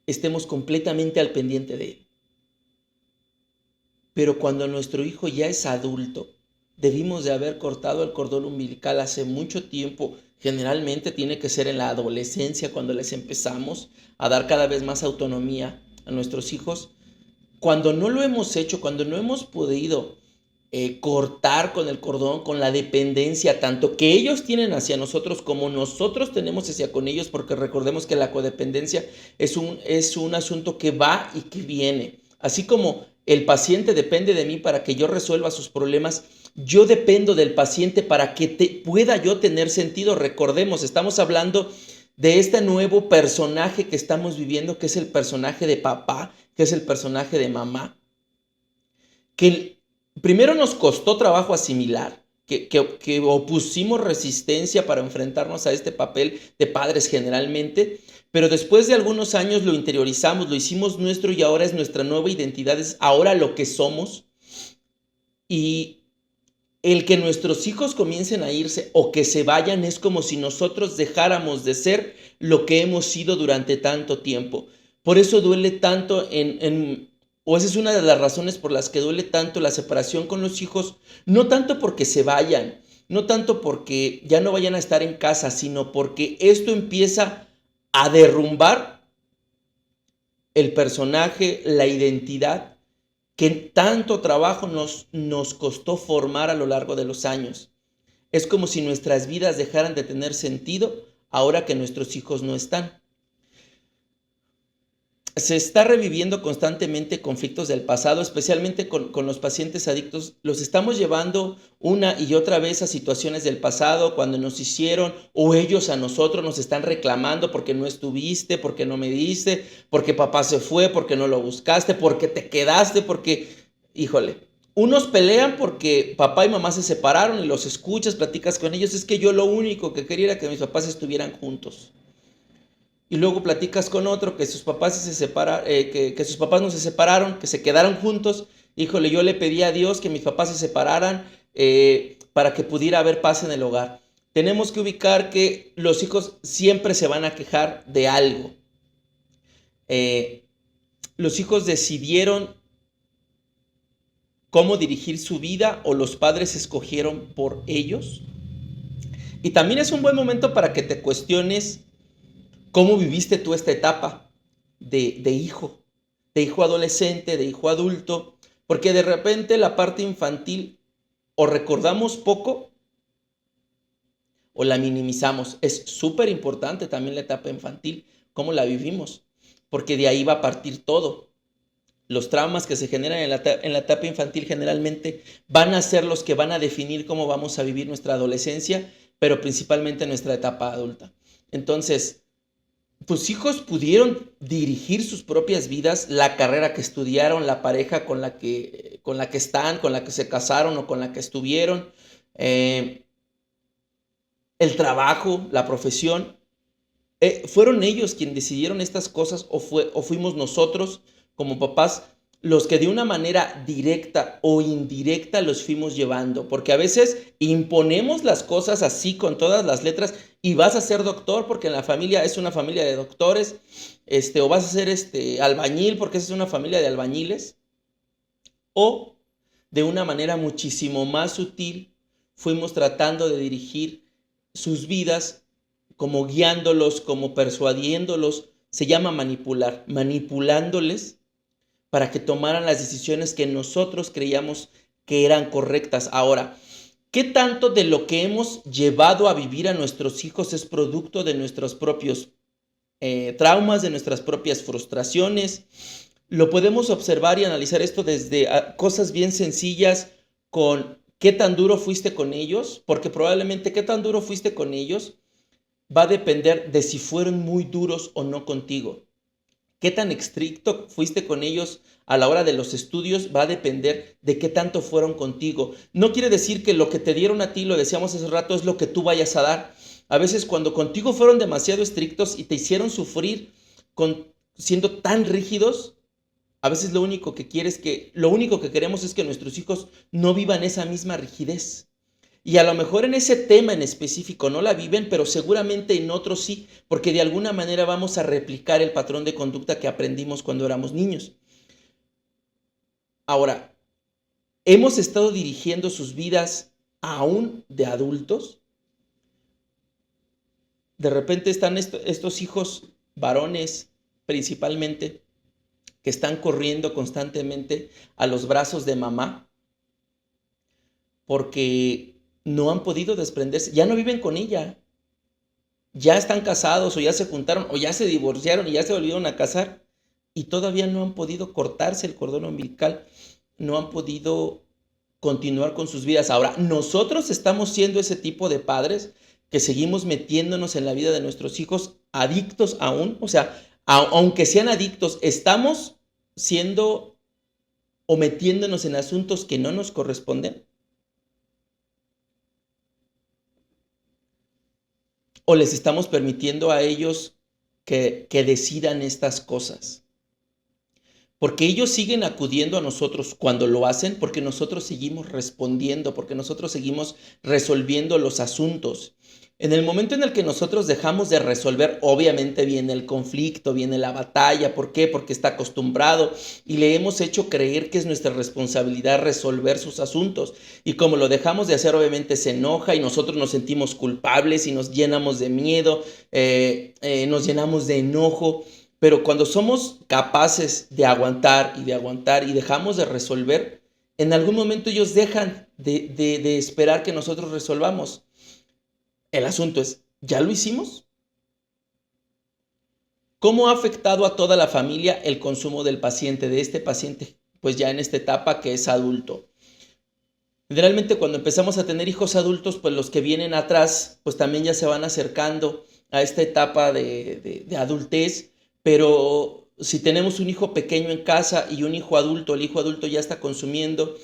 estemos completamente al pendiente de él. Pero cuando nuestro hijo ya es adulto, debimos de haber cortado el cordón umbilical hace mucho tiempo. Generalmente tiene que ser en la adolescencia cuando les empezamos a dar cada vez más autonomía a nuestros hijos. Cuando no lo hemos hecho, cuando no hemos podido cortar con el cordón, con la dependencia, tanto que ellos tienen hacia nosotros como nosotros tenemos hacia con ellos, porque recordemos que la codependencia es un asunto que va y que viene. Así como el paciente depende de mí para que yo resuelva sus problemas, yo dependo del paciente para que pueda yo tener sentido. Recordemos, estamos hablando de este nuevo personaje que estamos viviendo, que es el personaje de papá, que es el personaje de mamá, que primero nos costó trabajo asimilar, que opusimos resistencia para enfrentarnos a este papel de padres generalmente, pero después de algunos años lo interiorizamos, lo hicimos nuestro y ahora es nuestra nueva identidad, es ahora lo que somos. Y el que nuestros hijos comiencen a irse o que se vayan es como si nosotros dejáramos de ser lo que hemos sido durante tanto tiempo. Por eso duele tanto o esa es una de las razones por las que duele tanto la separación con los hijos, no tanto porque se vayan, no tanto porque ya no vayan a estar en casa, sino porque esto empieza a derrumbar el personaje, la identidad que tanto trabajo nos costó formar a lo largo de los años. Es como si nuestras vidas dejaran de tener sentido ahora que nuestros hijos no están. Se está reviviendo constantemente conflictos del pasado, especialmente con los pacientes adictos. Los estamos llevando una y otra vez a situaciones del pasado, cuando nos hicieron, o ellos a nosotros nos están reclamando porque no estuviste, porque no me diste, porque papá se fue, porque no lo buscaste, porque te quedaste, porque, híjole, unos pelean porque papá y mamá se separaron y los escuchas, platicas con ellos. Es que yo lo único que quería era que mis papás estuvieran juntos. Y luego platicas con otro que sus papás que sus papás no se separaron, que se quedaron juntos. Híjole, yo le pedí a Dios que mis papás se separaran para que pudiera haber paz en el hogar. Tenemos que ubicar que los hijos siempre se van a quejar de algo. Los hijos decidieron cómo dirigir su vida o los padres escogieron por ellos. Y también es un buen momento para que te cuestiones cómo viviste tú esta etapa de hijo adolescente, de hijo adulto, porque de repente la parte infantil o recordamos poco o la minimizamos. Es súper importante también la etapa infantil, cómo la vivimos, porque de ahí va a partir todo. Los traumas que se generan en la etapa infantil generalmente van a ser los que van a definir cómo vamos a vivir nuestra adolescencia, pero principalmente nuestra etapa adulta. Entonces, tus hijos pudieron dirigir sus propias vidas, la carrera que estudiaron, la pareja con la que están, con la que se casaron o con la que estuvieron, el trabajo, la profesión. ¿Fueron ellos quienes decidieron estas cosas o fuimos nosotros como papás los que de una manera directa o indirecta los fuimos llevando? Porque a veces imponemos las cosas así con todas las letras y vas a ser doctor porque en la familia es una familia de doctores, o vas a ser albañil porque es una familia de albañiles, o de una manera muchísimo más sutil fuimos tratando de dirigir sus vidas, como guiándolos, como persuadiéndolos. Se llama manipular, manipulándoles para que tomaran las decisiones que nosotros creíamos que eran correctas. Ahora, ¿qué tanto de lo que hemos llevado a vivir a nuestros hijos es producto de nuestros propios traumas, de nuestras propias frustraciones? Lo podemos observar y analizar esto desde cosas bien sencillas, con qué tan duro fuiste con ellos, porque probablemente qué tan duro fuiste con ellos va a depender de si fueron muy duros o no contigo. Qué tan estricto fuiste con ellos a la hora de los estudios va a depender de qué tanto fueron contigo. No quiere decir que lo que te dieron a ti, lo decíamos hace rato, es lo que tú vayas a dar. A veces cuando contigo fueron demasiado estrictos y te hicieron sufrir siendo tan rígidos, a veces lo único que queremos es que nuestros hijos no vivan esa misma rigidez. Y a lo mejor en ese tema en específico no la viven, pero seguramente en otros sí, porque de alguna manera vamos a replicar el patrón de conducta que aprendimos cuando éramos niños. Ahora, ¿hemos estado dirigiendo sus vidas aún de adultos? De repente están estos hijos varones principalmente que están corriendo constantemente a los brazos de mamá porque no han podido desprenderse, ya no viven con ella, ya están casados o ya se juntaron o ya se divorciaron y ya se volvieron a casar y todavía no han podido cortarse el cordón umbilical, no han podido continuar con sus vidas. Ahora, nosotros estamos siendo ese tipo de padres que seguimos metiéndonos en la vida de nuestros hijos, adictos aún, o sea, aunque sean adictos, estamos siendo o metiéndonos en asuntos que no nos corresponden. ¿O les estamos permitiendo a ellos que decidan estas cosas? Porque ellos siguen acudiendo a nosotros cuando lo hacen, porque nosotros seguimos respondiendo, porque nosotros seguimos resolviendo los asuntos. En el momento en el que nosotros dejamos de resolver, obviamente viene el conflicto, viene la batalla. ¿Por qué? Porque está acostumbrado y le hemos hecho creer que es nuestra responsabilidad resolver sus asuntos. Y como lo dejamos de hacer, obviamente se enoja y nosotros nos sentimos culpables y nos llenamos de miedo, nos llenamos de enojo. Pero cuando somos capaces de aguantar y dejamos de resolver, en algún momento ellos dejan de esperar que nosotros resolvamos. El asunto es, ¿ya lo hicimos? ¿Cómo ha afectado a toda la familia el consumo del paciente, de este paciente, pues ya en esta etapa que es adulto? Generalmente cuando empezamos a tener hijos adultos, pues los que vienen atrás, pues también ya se van acercando a esta etapa de adultez, pero si tenemos un hijo pequeño en casa y un hijo adulto, el hijo adulto ya está consumiendo,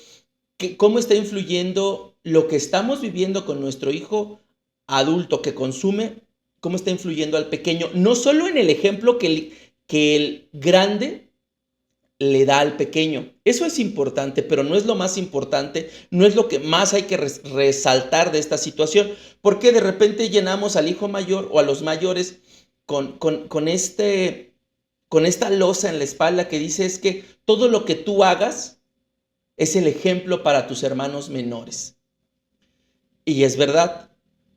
¿cómo está influyendo lo que estamos viviendo con nuestro hijo adulto que consume? ¿Cómo está influyendo al pequeño? No solo en el ejemplo que el grande le da al pequeño. Eso es importante, pero no es lo más importante, no es lo que más hay que resaltar de esta situación, porque de repente llenamos al hijo mayor o a los mayores con esta losa en la espalda que dice es que todo lo que tú hagas es el ejemplo para tus hermanos menores. Y es verdad,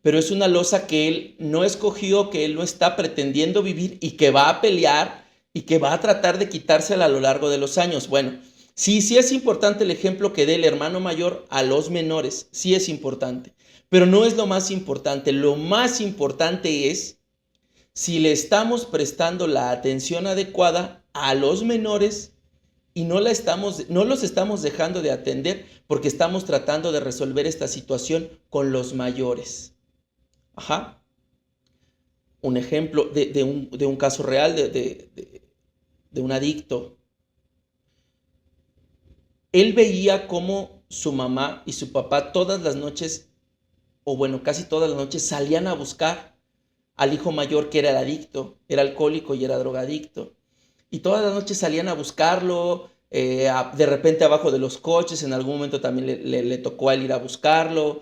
pero es una losa que él no escogió, que él no está pretendiendo vivir y que va a pelear y que va a tratar de quitársela a lo largo de los años. Bueno, sí es importante el ejemplo que dé el hermano mayor a los menores, sí es importante, pero no es lo más importante. Lo más importante es si le estamos prestando la atención adecuada a los menores y no los estamos dejando de atender porque estamos tratando de resolver esta situación con los mayores. Ajá. Un ejemplo de un caso real de un adicto. Él veía cómo su mamá y su papá todas las noches, o bueno, casi todas las noches, salían a buscar al hijo mayor que era el adicto, era alcohólico y era drogadicto. Y todas las noches salían a buscarlo, de repente abajo de los coches, en algún momento también le tocó a él ir a buscarlo,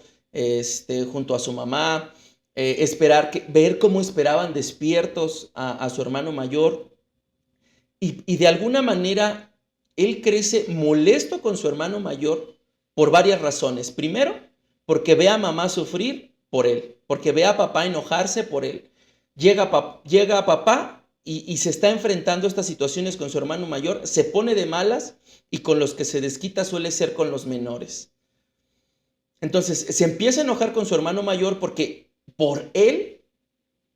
junto a su mamá, ver cómo esperaban despiertos a su hermano mayor. Y de alguna manera, él crece molesto con su hermano mayor por varias razones. Primero, porque ve a mamá sufrir por él, porque ve a papá enojarse por él. Llega a papá y se está enfrentando a estas situaciones con su hermano mayor, se pone de malas y con los que se desquita suele ser con los menores. Entonces se empieza a enojar con su hermano mayor porque por él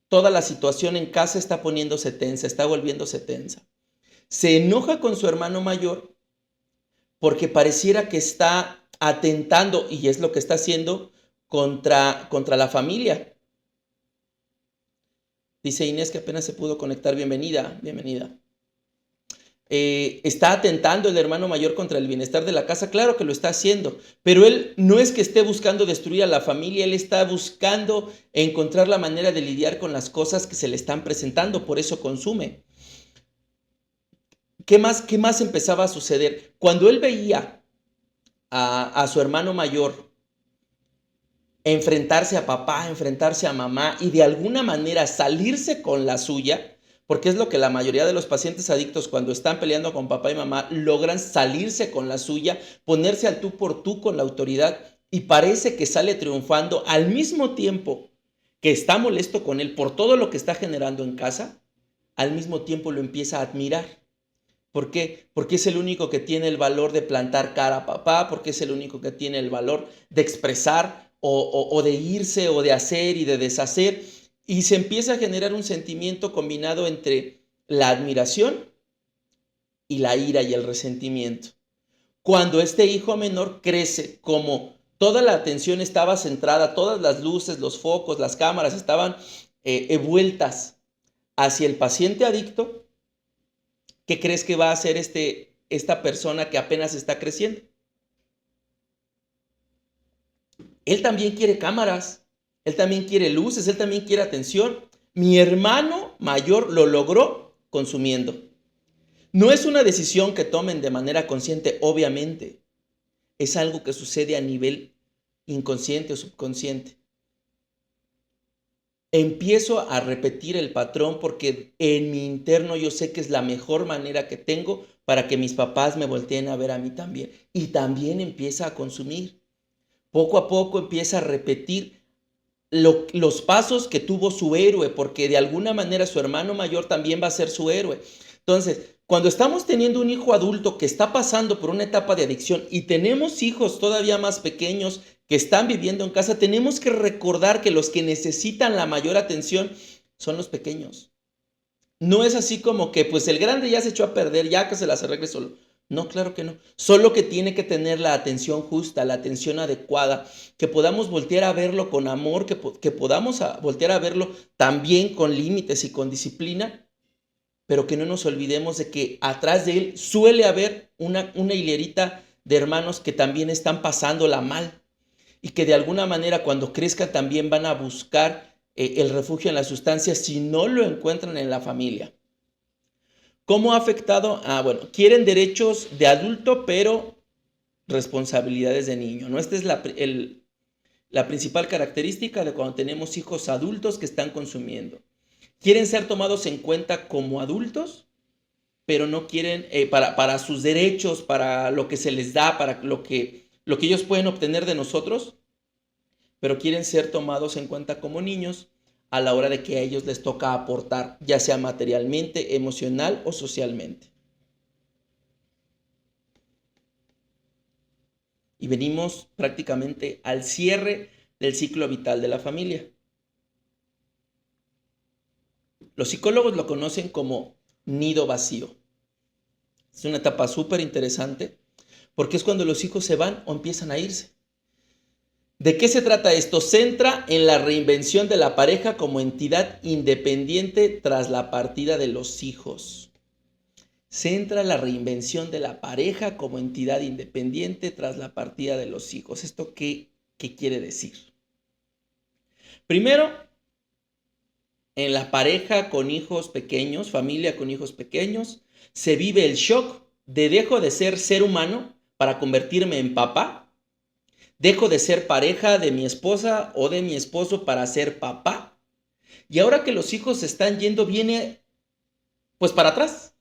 toda la situación en casa está poniéndose tensa, está volviéndose tensa. Se enoja con su hermano mayor porque pareciera que está atentando, y es lo que está haciendo, contra la familia. Dice Inés que apenas se pudo conectar. Bienvenida, bienvenida. ¿Está atentando el hermano mayor contra el bienestar de la casa? Claro que lo está haciendo, pero él no es que esté buscando destruir a la familia, él está buscando encontrar la manera de lidiar con las cosas que se le están presentando, por eso consume. ¿Qué más empezaba a suceder? Cuando él veía a su hermano mayor enfrentarse a papá, enfrentarse a mamá y de alguna manera salirse con la suya, porque es lo que la mayoría de los pacientes adictos cuando están peleando con papá y mamá logran, salirse con la suya, ponerse al tú por tú con la autoridad y parece que sale triunfando al mismo tiempo que está molesto con él por todo lo que está generando en casa, al mismo tiempo lo empieza a admirar. ¿Por qué? Porque es el único que tiene el valor de plantar cara a papá, porque es el único que tiene el valor de expresar o de irse o de hacer y de deshacer. Y se empieza a generar un sentimiento combinado entre la admiración y la ira y el resentimiento. Cuando este hijo menor crece, como toda la atención estaba centrada, todas las luces, los focos, las cámaras estaban vueltas hacia el paciente adicto, ¿qué crees que va a hacer esta persona que apenas está creciendo? Él también quiere cámaras, él también quiere luces, él también quiere atención. Mi hermano mayor lo logró consumiendo. No es una decisión que tomen de manera consciente, obviamente. Es algo que sucede a nivel inconsciente o subconsciente. Empiezo a repetir el patrón porque en mi interno yo sé que es la mejor manera que tengo para que mis papás me volteen a ver a mí también. Y también empieza a consumir. Poco a poco empieza a repetir los pasos que tuvo su héroe, porque de alguna manera su hermano mayor también va a ser su héroe. Entonces, cuando estamos teniendo un hijo adulto que está pasando por una etapa de adicción y tenemos hijos todavía más pequeños que están viviendo en casa, tenemos que recordar que los que necesitan la mayor atención son los pequeños. No es así como que pues el grande ya se echó a perder, ya que se las arregle solo. No, claro que no. Solo que tiene que tener la atención justa, la atención adecuada, que podamos voltear a verlo con amor, que podamos voltear a verlo también con límites y con disciplina, pero que no nos olvidemos de que atrás de él suele haber una hilerita de hermanos que también están pasándola mal y que de alguna manera cuando crezcan también van a buscar el refugio en la sustancia si no lo encuentran en la familia. ¿Cómo ha afectado? Bueno, quieren derechos de adulto, pero responsabilidades de niño, ¿no? Esta es la principal característica de cuando tenemos hijos adultos que están consumiendo. Quieren ser tomados en cuenta como adultos, pero no quieren, para sus derechos, para lo que se les da, para lo que ellos pueden obtener de nosotros, pero quieren ser tomados en cuenta como niños a la hora de que a ellos les toca aportar, ya sea materialmente, emocional o socialmente. Y venimos prácticamente al cierre del ciclo vital de la familia. Los psicólogos lo conocen como nido vacío. Es una etapa súper interesante porque es cuando los hijos se van o empiezan a irse. ¿De qué se trata esto? Centra en la reinvención de la pareja como entidad independiente tras la partida de los hijos. Centra la reinvención de la pareja como entidad independiente tras la partida de los hijos. ¿Esto qué quiere decir? Primero, en la pareja con hijos pequeños, familia con hijos pequeños, se vive el shock de dejo de ser humano para convertirme en papá. Dejo de ser pareja de mi esposa o de mi esposo para ser papá. Y ahora que los hijos se están yendo, viene pues para atrás.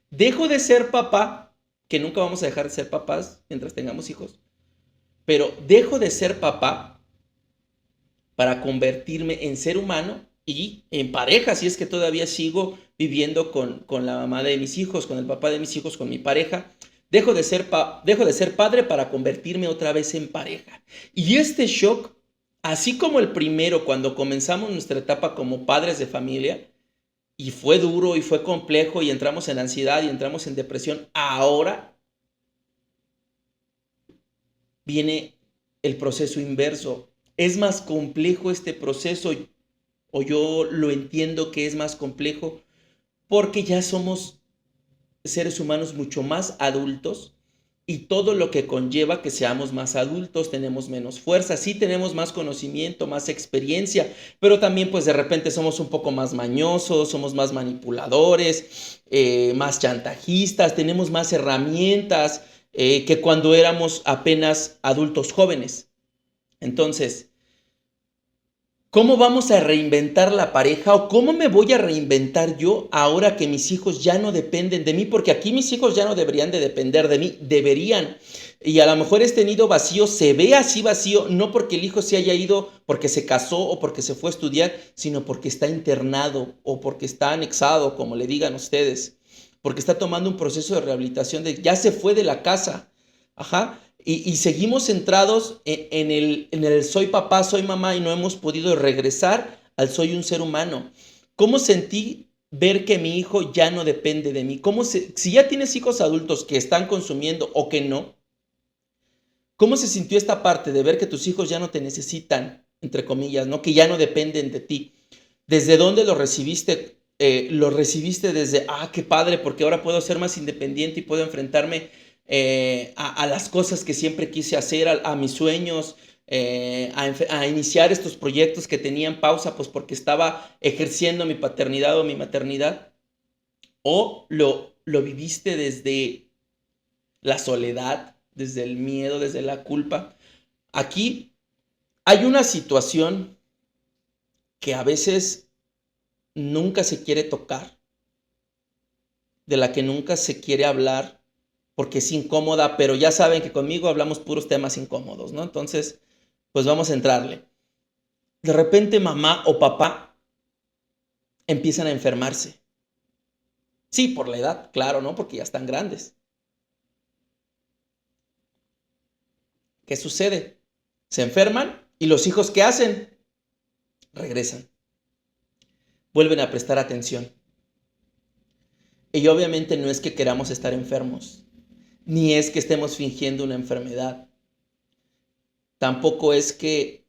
Dejo de ser papá, que nunca vamos a dejar de ser papás mientras tengamos hijos. pero dejo de ser papá para convertirme en ser humano y en pareja, si es que todavía sigo viviendo con la mamá de mis hijos, con el papá de mis hijos, con mi pareja. Dejo de ser padre para convertirme otra vez en pareja. Y este shock, así como el primero, cuando comenzamos nuestra etapa como padres de familia, y fue duro y fue complejo y entramos en ansiedad y entramos en depresión, ahora viene el proceso inverso. Es más complejo este proceso, o yo lo entiendo que es más complejo, porque ya somos seres humanos mucho más adultos y todo lo que conlleva que seamos más adultos, tenemos menos fuerza, sí tenemos más conocimiento, más experiencia, pero también pues de repente somos un poco más mañosos, somos más manipuladores, más chantajistas, tenemos más herramientas que cuando éramos apenas adultos jóvenes. Entonces, ¿cómo vamos a reinventar la pareja o cómo me voy a reinventar yo ahora que mis hijos ya no dependen de mí? Porque aquí mis hijos ya no deberían de depender de mí, deberían. Y a lo mejor este nido vacío se ve así vacío, no porque el hijo se haya ido, porque se casó o porque se fue a estudiar, sino porque está internado o porque está anexado, como le digan ustedes, porque está tomando un proceso de rehabilitación de ya se fue de la casa. Ajá. Y seguimos centrados en el soy papá, soy mamá y no hemos podido regresar al soy un ser humano. ¿Cómo sentí ver que mi hijo ya no depende de mí? Si ya tienes hijos adultos que están consumiendo o que no, ¿cómo se sintió esta parte de ver que tus hijos ya no te necesitan, entre comillas, ¿no? Que ya no dependen de ti? ¿Desde dónde lo recibiste? Lo recibiste desde, qué padre, porque ahora puedo ser más independiente y puedo enfrentarme a las cosas que siempre quise hacer, a mis sueños, a iniciar estos proyectos que tenían pausa, pues porque estaba ejerciendo mi paternidad o mi maternidad, o lo viviste desde la soledad, desde el miedo, desde la culpa. Aquí hay una situación que a veces nunca se quiere tocar, de la que nunca se quiere hablar, porque es incómoda, pero ya saben que conmigo hablamos puros temas incómodos, ¿no? Entonces, pues vamos a entrarle. De repente mamá o papá empiezan a enfermarse. Sí, por la edad, claro, ¿no? Porque ya están grandes. ¿Qué sucede? Se enferman y los hijos, ¿qué hacen? Regresan. Vuelven a prestar atención. Y obviamente no es que queramos estar enfermos, ni es que estemos fingiendo una enfermedad. Tampoco es que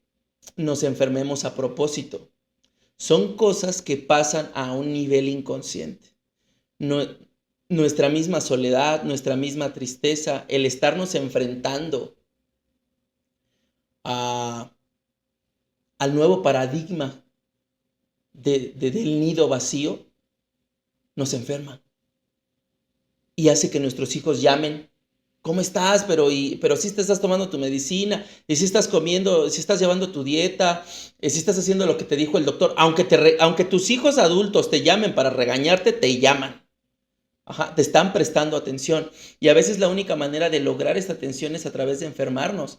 nos enfermemos a propósito. Son cosas que pasan a un nivel inconsciente. No, nuestra misma soledad, nuestra misma tristeza, el estarnos enfrentando a, al nuevo paradigma del nido vacío, nos enferma y hace que nuestros hijos llamen. ¿Cómo estás? Pero si te estás tomando tu medicina, y si estás comiendo, si estás llevando tu dieta, y si estás haciendo lo que te dijo el doctor. Aunque tus hijos adultos te llamen para regañarte, te llaman. Ajá, te están prestando atención. Y a veces la única manera de lograr esta atención es a través de enfermarnos.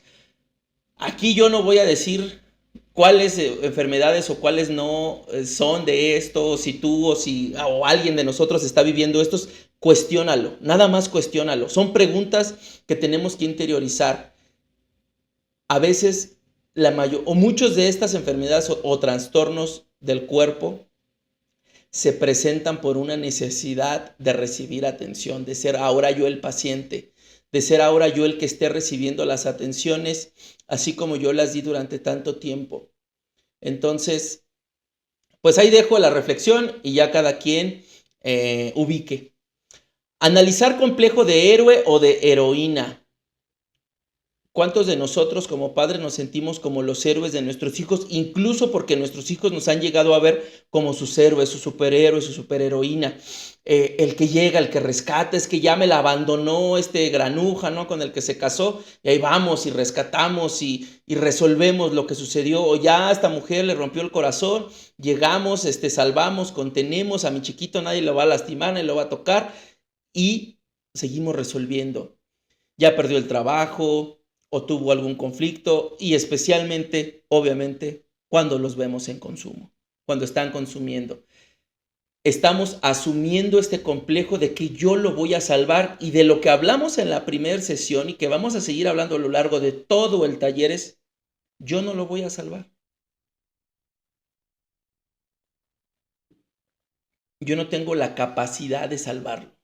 Aquí yo no voy a decir cuáles enfermedades o cuáles no son de esto, si tú o alguien de nosotros está viviendo estos, cuestiónalo, nada más cuestiónalo. Son preguntas que tenemos que interiorizar. A veces o muchos de estas enfermedades o trastornos del cuerpo se presentan por una necesidad de recibir atención, de ser ahora yo el paciente, de ser ahora yo el que esté recibiendo las atenciones, así como yo las di durante tanto tiempo. Entonces, pues ahí dejo la reflexión y ya cada quien ubique. Analizar complejo de héroe o de heroína. ¿Cuántos de nosotros como padres nos sentimos como los héroes de nuestros hijos, incluso porque nuestros hijos nos han llegado a ver como sus héroes, su superhéroe, su superheroína? El que llega, el que rescata, es que ya me la abandonó este granuja, ¿no? Con el que se casó, y ahí vamos y rescatamos y resolvemos lo que sucedió, o ya a esta mujer le rompió el corazón, llegamos, salvamos, contenemos, a mi chiquito nadie lo va a lastimar, nadie lo va a tocar, y seguimos resolviendo. Ya perdió el trabajo, o tuvo algún conflicto y especialmente, obviamente, cuando los vemos en consumo, cuando están consumiendo. Estamos asumiendo este complejo de que yo lo voy a salvar y de lo que hablamos en la primera sesión y que vamos a seguir hablando a lo largo de todo el taller es, yo no lo voy a salvar. Yo no tengo la capacidad de salvarlo.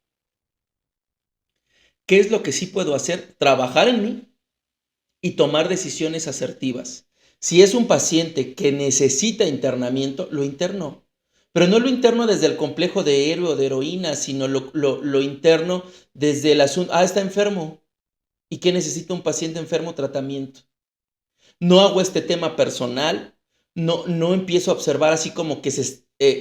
¿Qué es lo que sí puedo hacer? Trabajar en mí y tomar decisiones asertivas. Si es un paciente que necesita internamiento, lo interno. Pero no lo interno desde el complejo de héroe o de heroína, sino lo interno desde el asunto, está enfermo. ¿Y qué necesita un paciente enfermo? Tratamiento. No hago este tema personal, no empiezo a observar así como que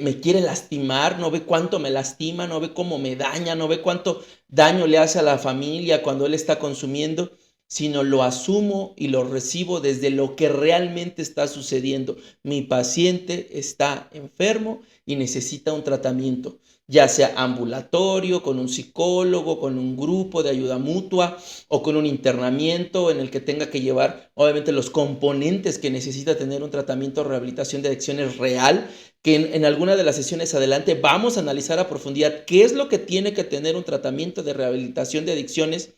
me quiere lastimar, no ve cuánto me lastima, no ve cómo me daña, no ve cuánto daño le hace a la familia cuando él está consumiendo, sino lo asumo y lo recibo desde lo que realmente está sucediendo. Mi paciente está enfermo y necesita un tratamiento, ya sea ambulatorio, con un psicólogo, con un grupo de ayuda mutua o con un internamiento en el que tenga que llevar, obviamente, los componentes que necesita tener un tratamiento de rehabilitación de adicciones real, que en alguna de las sesiones adelante vamos a analizar a profundidad qué es lo que tiene que tener un tratamiento de rehabilitación de adicciones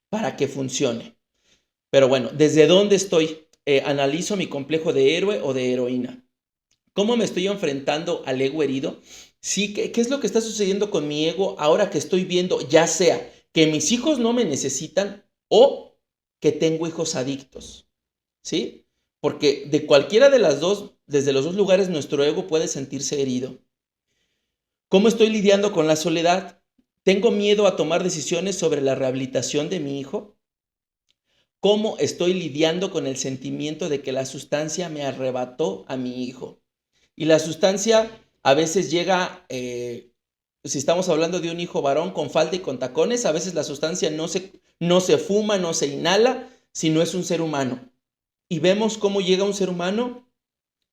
para que funcione. Pero bueno, ¿desde dónde estoy? Analizo mi complejo de héroe o de heroína. ¿Cómo me estoy enfrentando al ego herido? Sí, ¿qué es lo que está sucediendo con mi ego ahora que estoy viendo, ya sea que mis hijos no me necesitan o que tengo hijos adictos? ¿Sí? Porque de cualquiera de las dos, desde los dos lugares, nuestro ego puede sentirse herido. ¿Cómo estoy lidiando con la soledad? ¿Tengo miedo a tomar decisiones sobre la rehabilitación de mi hijo? ¿Cómo estoy lidiando con el sentimiento de que la sustancia me arrebató a mi hijo? Y la sustancia a veces llega, si estamos hablando de un hijo varón con falda y con tacones, a veces la sustancia no se fuma, no se inhala, sino es un ser humano. Y vemos cómo llega un ser humano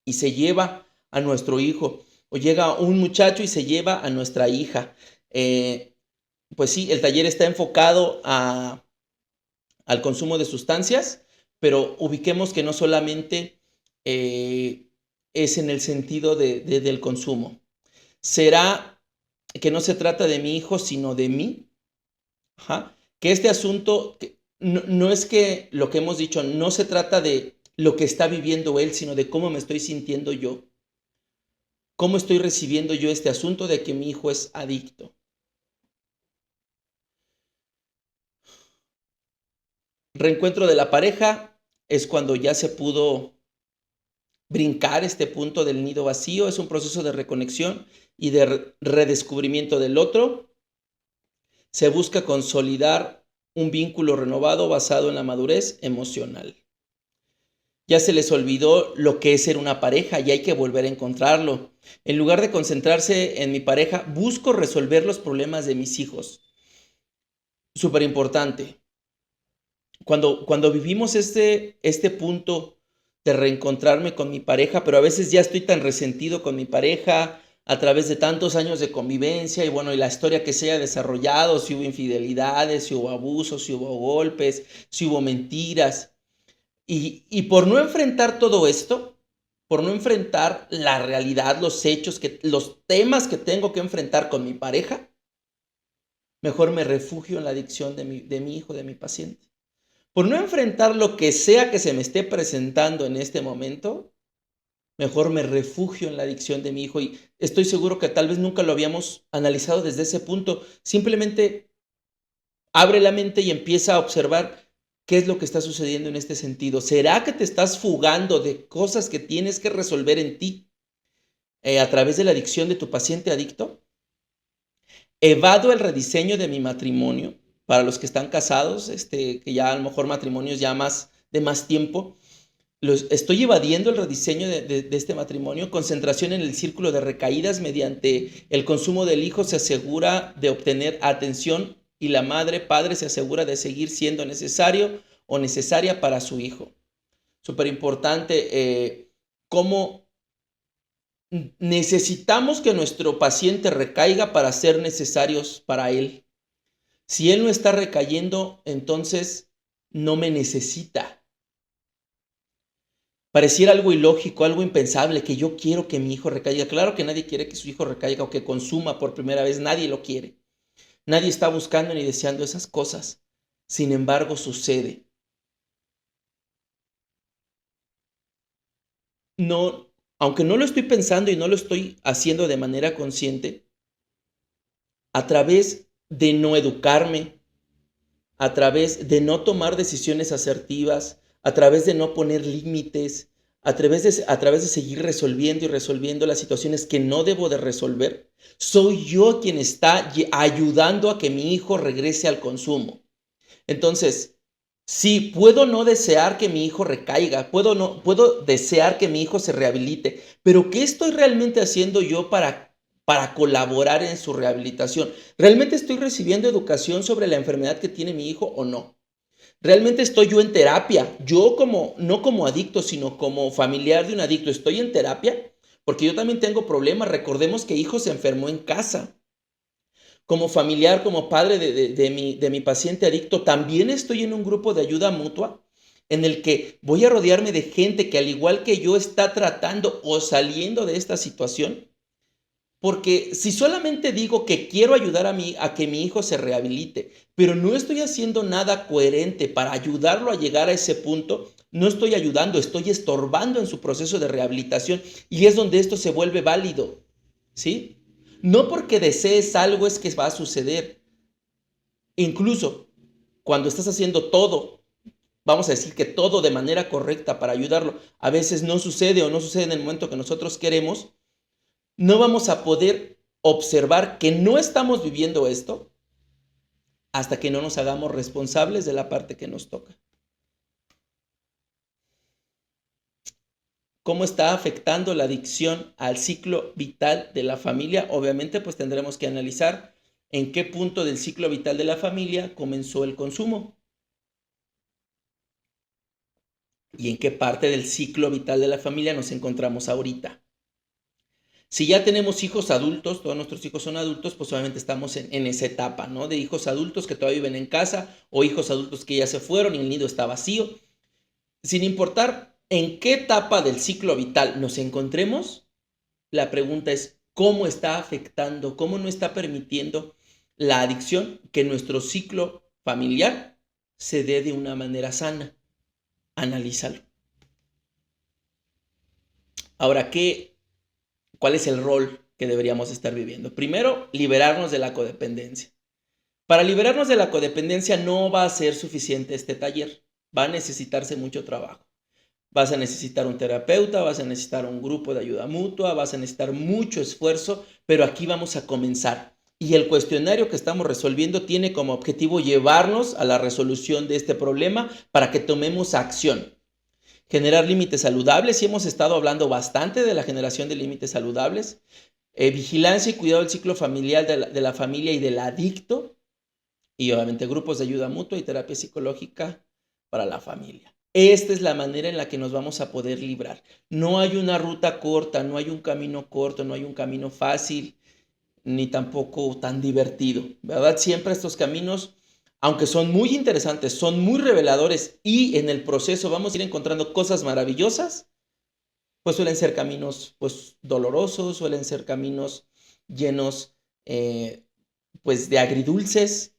y se lleva a nuestro hijo, o llega un muchacho y se lleva a nuestra hija. Pues sí, el taller está enfocado al consumo de sustancias, pero ubiquemos que no solamente es en el sentido del consumo. ¿Será que no se trata de mi hijo, sino de mí? Ajá. Que este asunto, no es que lo que hemos dicho, no se trata de lo que está viviendo él, sino de cómo me estoy sintiendo yo. ¿Cómo estoy recibiendo yo este asunto de que mi hijo es adicto? Reencuentro de la pareja es cuando ya se pudo brincar este punto del nido vacío, es un proceso de reconexión y de redescubrimiento del otro. Se busca consolidar un vínculo renovado basado en la madurez emocional. Ya se les olvidó lo que es ser una pareja y hay que volver a encontrarlo. En lugar de concentrarse en mi pareja, busco resolver los problemas de mis hijos. Súper importante. Cuando vivimos este punto de reencontrarme con mi pareja, pero a veces ya estoy tan resentido con mi pareja a través de tantos años de convivencia y bueno, y la historia que se haya desarrollado, si hubo infidelidades, si hubo abusos, si hubo golpes, si hubo mentiras. Y por no enfrentar todo esto, por no enfrentar la realidad, los hechos, los temas que tengo que enfrentar con mi pareja, mejor me refugio en la adicción de mi hijo, de mi paciente. Por no enfrentar lo que sea que se me esté presentando en este momento, mejor me refugio en la adicción de mi hijo. Y estoy seguro que tal vez nunca lo habíamos analizado desde ese punto. Simplemente abre la mente y empieza a observar qué es lo que está sucediendo en este sentido. ¿Será que te estás fugando de cosas que tienes que resolver en ti a través de la adicción de tu paciente adicto? Evado el rediseño de mi matrimonio. Para los que están casados, que ya a lo mejor matrimonios ya de más tiempo, estoy evadiendo el rediseño de este matrimonio. Concentración en el círculo de recaídas. Mediante el consumo del hijo se asegura de obtener atención y la padre se asegura de seguir siendo necesario o necesaria para su hijo. Súper importante, cómo necesitamos que nuestro paciente recaiga para ser necesarios para él. Si él no está recayendo, entonces no me necesita. Pareciera algo ilógico, algo impensable, que yo quiero que mi hijo recaiga. Claro que nadie quiere que su hijo recaiga o que consuma por primera vez, nadie lo quiere. Nadie está buscando ni deseando esas cosas. Sin embargo, sucede. No, aunque no lo estoy pensando y no lo estoy haciendo de manera consciente, a través de no educarme, a través de no tomar decisiones asertivas, a través de no poner límites, a través de seguir resolviendo y resolviendo las situaciones que no debo de resolver, soy yo quien está ayudando a que mi hijo regrese al consumo. Entonces, sí, puedo no desear que mi hijo recaiga, puedo desear que mi hijo se rehabilite, pero ¿qué estoy realmente haciendo yo para colaborar en su rehabilitación? ¿Realmente estoy recibiendo educación sobre la enfermedad que tiene mi hijo o no? ¿Realmente estoy yo en terapia? Yo no como adicto, sino como familiar de un adicto, ¿estoy en terapia? Porque yo también tengo problemas. Recordemos que hijo se enfermó en casa. Como familiar, como padre de mi paciente adicto, también estoy en un grupo de ayuda mutua en el que voy a rodearme de gente que al igual que yo está tratando o saliendo de esta situación. Porque si solamente digo que quiero ayudar a que mi hijo se rehabilite, pero no estoy haciendo nada coherente para ayudarlo a llegar a ese punto, no estoy ayudando, estoy estorbando en su proceso de rehabilitación y es donde esto se vuelve válido, ¿sí? No porque desees algo es que va a suceder. Incluso cuando estás haciendo todo, vamos a decir que todo de manera correcta para ayudarlo, a veces no sucede o no sucede en el momento que nosotros queremos, no vamos a poder observar que no estamos viviendo esto hasta que no nos hagamos responsables de la parte que nos toca. ¿Cómo está afectando la adicción al ciclo vital de la familia? Obviamente, pues tendremos que analizar en qué punto del ciclo vital de la familia comenzó el consumo y en qué parte del ciclo vital de la familia nos encontramos ahorita. Si ya tenemos hijos adultos, todos nuestros hijos son adultos, pues obviamente estamos en esa etapa, ¿no? De hijos adultos que todavía viven en casa o hijos adultos que ya se fueron y el nido está vacío. Sin importar en qué etapa del ciclo vital nos encontremos, la pregunta es cómo está afectando, cómo no está permitiendo la adicción que nuestro ciclo familiar se dé de una manera sana. Analízalo. Ahora, ¿cuál es el rol que deberíamos estar viviendo? Primero, liberarnos de la codependencia. Para liberarnos de la codependencia no va a ser suficiente este taller. Va a necesitarse mucho trabajo. Vas a necesitar un terapeuta, vas a necesitar un grupo de ayuda mutua, vas a necesitar mucho esfuerzo, pero aquí vamos a comenzar. Y el cuestionario que estamos resolviendo tiene como objetivo llevarnos a la resolución de este problema para que tomemos acción. Generar límites saludables, y hemos estado hablando bastante de la generación de límites saludables. Vigilancia y cuidado del ciclo familiar de la familia y del adicto. Y obviamente grupos de ayuda mutua y terapia psicológica para la familia. Esta es la manera en la que nos vamos a poder librar. No hay una ruta corta, no hay un camino corto, no hay un camino fácil, ni tampoco tan divertido, ¿verdad? Siempre estos caminos, aunque son muy interesantes, son muy reveladores y en el proceso vamos a ir encontrando cosas maravillosas, pues suelen ser caminos pues dolorosos, suelen ser caminos llenos pues de agridulces,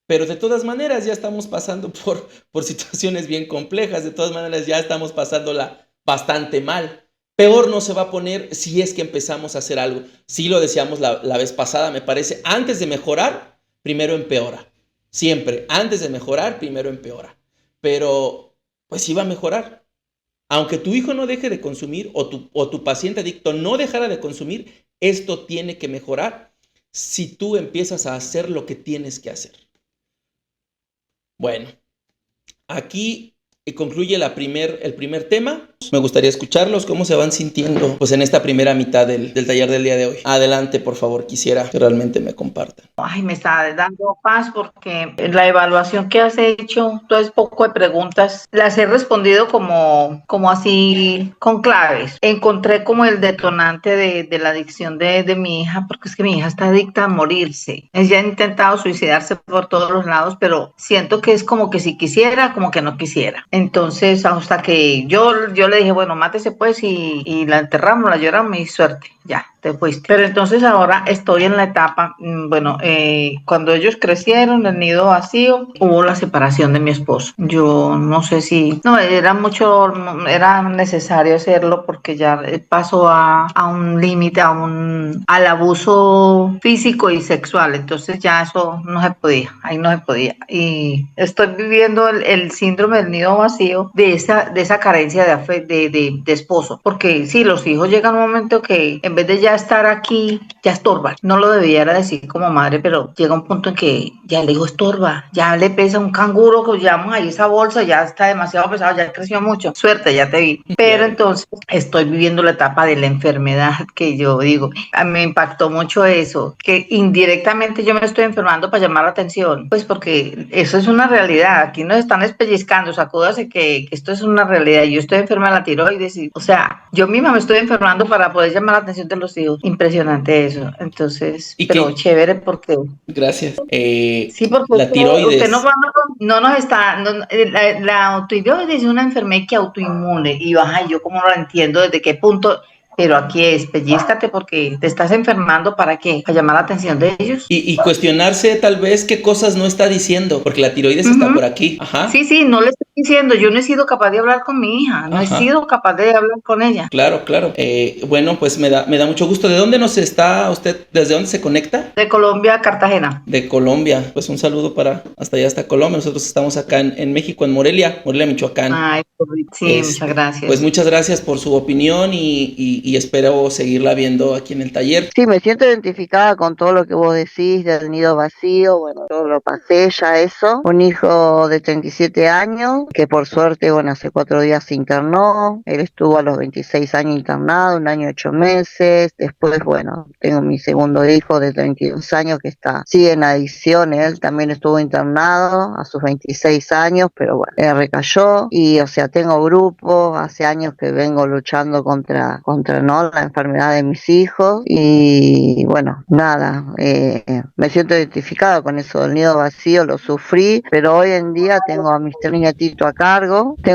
pero de todas maneras ya estamos pasando por situaciones bien complejas, de todas maneras ya estamos pasándola bastante mal. Peor no se va a poner si es que empezamos a hacer algo. Sí lo decíamos la vez pasada, me parece, antes de mejorar, primero empeora. Siempre, antes de mejorar, primero empeora. Pero, pues sí va a mejorar. Aunque tu hijo no deje de consumir o tu paciente adicto no dejara de consumir, esto tiene que mejorar si tú empiezas a hacer lo que tienes que hacer. Bueno, aquí concluye el primer tema. Me gustaría escucharlos, cómo se van sintiendo pues en esta primera mitad del taller del día de hoy. Adelante, por favor, quisiera que realmente me compartan. Ay, me está dando paz porque la evaluación que has hecho, entonces poco de preguntas, las he respondido como así con claves. Encontré como el detonante de la adicción de mi hija, porque es que mi hija está adicta a morirse. Ella ha intentado suicidarse por todos los lados, pero siento que es como que si quisiera, como que no quisiera. Entonces, hasta que yo le dije, bueno, mátese pues y la enterramos, la lloramos y suerte, ya, te fuiste. Pero entonces ahora estoy en la etapa, bueno, cuando ellos crecieron, el nido vacío, hubo la separación de mi esposo. Yo no sé si, no, era necesario hacerlo porque ya pasó a un límite, al abuso físico y sexual. Entonces ya eso no se podía, ahí no se podía. Y estoy viviendo el síndrome del nido vacío de esa carencia de esposo. Porque sí, los hijos llegan a un momento que en vez de ya estar aquí, ya estorban. No lo debiera decir como madre, pero llega un punto en que ya el hijo estorba, ya le pesa un canguro que llevamos ahí esa bolsa, ya está demasiado pesado, ya creció mucho. Suerte, ya te vi. Pero entonces estoy viviendo la etapa de la enfermedad que yo digo, a mí me impactó mucho eso, que indirectamente yo me estoy enfermando para llamar la atención, pues porque eso es una realidad. Aquí nos están espellizcando, sacúdase que esto es una realidad. Yo estoy enferma de la tiroides o sea, yo misma me estoy enfermando para poder llamar la atención de los hijos. Impresionante eso. Entonces, pero chévere porque... Gracias. Sí, porque la tiroides. usted no nos está... la tiroides es una enfermedad que autoinmune y yo como no la entiendo desde qué punto... Pero aquí es, pellízcate porque te estás enfermando, ¿para qué? Para llamar la atención de ellos. Y cuestionarse tal vez qué cosas no está diciendo, porque la tiroides está por aquí. Ajá. Sí, no le estoy diciendo, yo no he sido capaz de hablar con mi hija, no he sido capaz de hablar con ella. Claro. Bueno, pues me da mucho gusto. ¿De dónde nos está usted? ¿Desde dónde se conecta? De Colombia, Cartagena. De Colombia, pues un saludo hasta allá, hasta Colombia. Nosotros estamos acá en México, en Morelia, Michoacán. Ay, sí, muchas gracias. Pues muchas gracias por su opinión y espero seguirla viendo aquí en el taller. Sí, me siento identificada con todo lo que vos decís del nido vacío. Bueno, yo lo pasé ya eso. Un hijo de 37 años que por suerte, bueno, hace 4 días se internó. Él estuvo a los 26 años internado, 1 año y 8 meses. Después, bueno, tengo mi segundo hijo de 32 años que sigue en adicción. Él también estuvo internado a sus 26 años, pero bueno, él recayó. Y, o sea, tengo grupos, hace años que vengo luchando contra ¿no? la enfermedad de mis hijos y bueno, nada, me siento identificada con eso del nido vacío, lo sufrí, pero hoy en día tengo a mis 3 nietitos a cargo,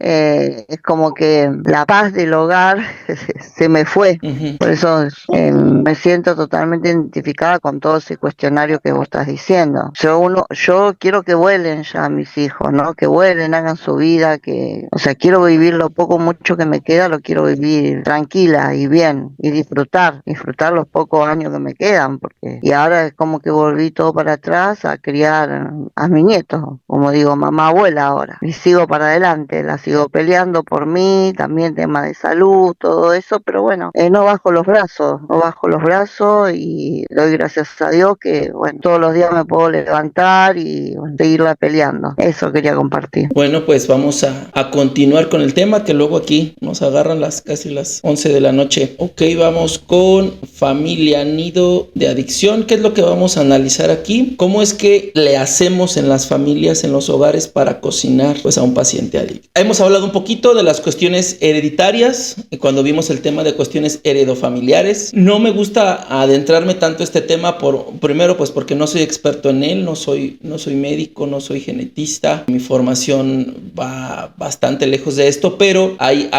es como que la paz del hogar se me fue, por eso me siento totalmente identificada con todo ese cuestionario que vos estás diciendo. Yo quiero que vuelen ya mis hijos, ¿no? Que vuelen, hagan su vida, o sea, quiero vivir lo poco mucho que me queda, lo quiero vivir tranquila y bien y disfrutar los pocos años que me quedan, y ahora es como que volví todo para atrás a criar a mis nietos, como digo, mamá abuela ahora, y sigo para adelante, la sigo peleando por mí, también tema de salud, todo eso, pero bueno, no bajo los brazos y doy gracias a Dios que bueno, todos los días me puedo levantar y seguirla peleando. Eso quería compartir. Bueno, pues vamos a continuar con el tema, que luego aquí nos agarran casi las 11 de la noche. Ok, vamos con familia nido de adicción. ¿Qué es lo que vamos a analizar aquí? ¿Cómo es que le hacemos en las familias, en los hogares, para cocinar pues a un paciente adicto? Hemos hablado un poquito de las cuestiones hereditarias, cuando vimos el tema de cuestiones heredofamiliares. No me gusta adentrarme tanto a este tema, primero pues porque no soy experto en él, no soy médico, no soy genetista, mi formación va bastante lejos de esto, pero hay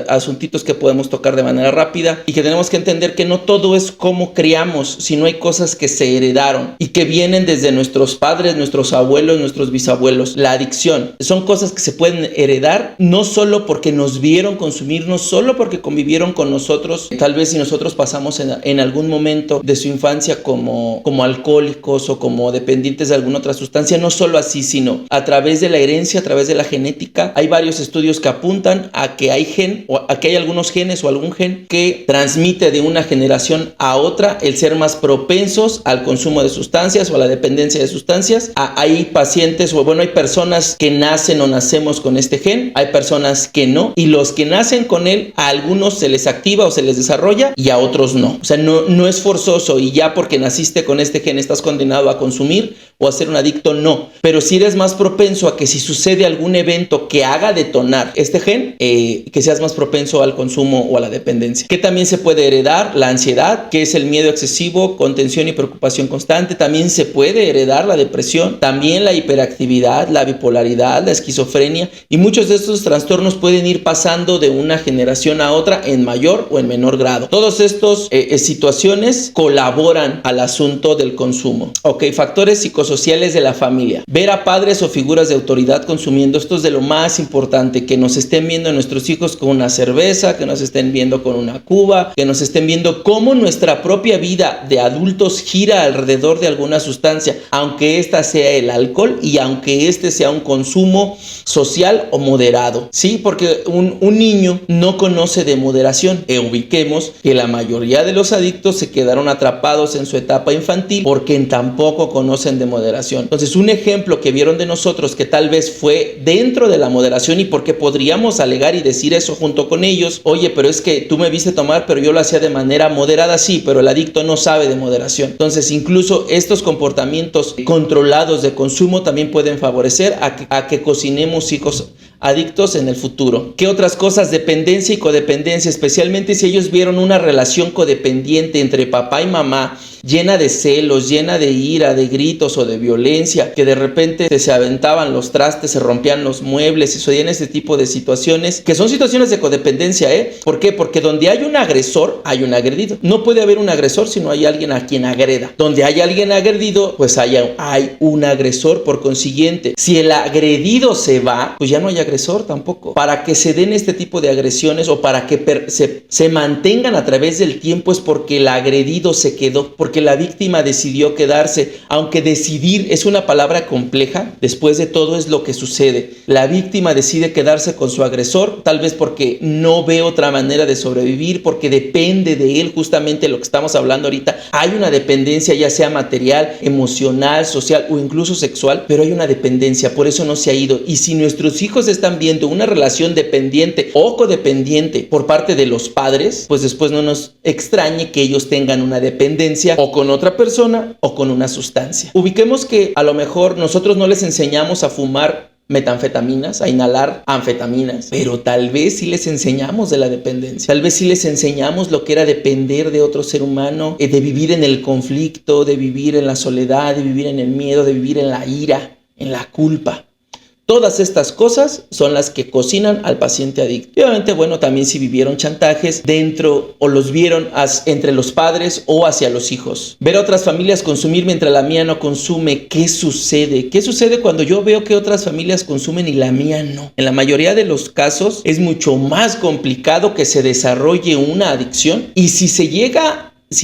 asuntitos que podemos tocar de manera rápida y que tenemos que entender que no todo es cómo criamos, sino hay cosas que se heredaron y que vienen desde nuestros padres, nuestros abuelos, nuestros bisabuelos. La adicción son cosas que se pueden heredar no solo porque nos vieron consumir, no solo porque convivieron con nosotros, tal vez si nosotros pasamos en algún momento de su infancia como alcohólicos o como dependientes de alguna otra sustancia, no solo así, sino a través de la herencia, a través de la genética. Hay varios estudios que apuntan a que hay algunos genes o algún gen que transmite de una generación a otra el ser más propensos al consumo de sustancias o a la dependencia de sustancias. Hay pacientes, o bueno, hay personas que nacen o nacemos con este gen, hay personas que no, y los que nacen con él, a algunos se les activa o se les desarrolla y a otros no. O sea, no es forzoso y ya porque naciste con este gen estás condenado a consumir o a ser un adicto, no. Pero sí eres más propenso a que si sucede algún evento que haga detonar este gen, que seas más propenso al consumo o a la dependencia. Que también se puede heredar la ansiedad, que es el miedo excesivo, contención y preocupación constante. También se puede heredar la depresión, también la hiperactividad, la bipolaridad, la esquizofrenia, y muchos de estos trastornos pueden ir pasando de una generación a otra en mayor o en menor grado. Todas estas situaciones colaboran al asunto del consumo. Ok, factores psicosociales de la familia. Ver a padres o figuras de autoridad consumiendo. Esto es de lo más importante, que nos estén viendo nuestros hijos con una cerveza, que nos estén viendo con una cuba, que nos estén viendo cómo nuestra propia vida de adultos gira alrededor de alguna sustancia, aunque esta sea el alcohol y aunque este sea un consumo social o moderado. Sí, porque un niño no conoce de moderación. Ubiquemos que la mayoría de los adictos se quedaron atrapados en su etapa infantil porque tampoco conocen de moderación. Entonces, un ejemplo que vieron de nosotros que tal vez fue dentro de la moderación, y porque podríamos alegar y decir eso junto con ellos: oye, pero es que tú me viste tomar, pero yo lo hacía de manera moderada. Sí, pero el adicto no sabe de moderación. Entonces, incluso estos comportamientos controlados de consumo también pueden favorecer a que cocinemos hijos adictos en el futuro. ¿Qué otras cosas? Dependencia y codependencia, especialmente si ellos vieron una relación codependiente entre papá y mamá, llena de celos, llena de ira, de gritos o de violencia, que de repente se aventaban los trastes, se rompían los muebles y sucedían este tipo de situaciones, que son situaciones de codependencia, ¿Por qué? Porque donde hay un agresor, hay un agredido. No puede haber un agresor si no hay alguien a quien agreda. Donde hay alguien agredido, pues hay un agresor. Por consiguiente, si el agredido se va, pues ya no hay agresor tampoco. Para que se den este tipo de agresiones o para que se mantengan a través del tiempo es porque el agredido se quedó, porque la víctima decidió quedarse. Aunque decidir es una palabra compleja, después de todo es lo que sucede. La víctima decide quedarse con su agresor, tal vez porque no ve otra manera de sobrevivir, porque depende de él, justamente lo que estamos hablando ahorita. Hay una dependencia, ya sea material, emocional, social o incluso sexual, pero hay una dependencia, por eso no se ha ido. Y si nuestros hijos están viendo una relación dependiente o codependiente por parte de los padres, pues después no nos extrañe que ellos tengan una dependencia o con otra persona o con una sustancia. Ubiquemos que a lo mejor nosotros no les enseñamos a fumar metanfetaminas, a inhalar anfetaminas, pero tal vez sí les enseñamos de la dependencia, tal vez sí les enseñamos lo que era depender de otro ser humano, de vivir en el conflicto, de vivir en la soledad, de vivir en el miedo, de vivir en la ira, en la culpa. Todas estas cosas son las que cocinan al paciente adicto. Y obviamente, bueno, también si vivieron chantajes dentro o los vieron entre los padres o hacia los hijos. Ver a otras familias consumir mientras la mía no consume. ¿Qué sucede? ¿Qué sucede cuando yo veo que otras familias consumen y la mía no? En la mayoría de los casos es mucho más complicado que se desarrolle una adicción, y si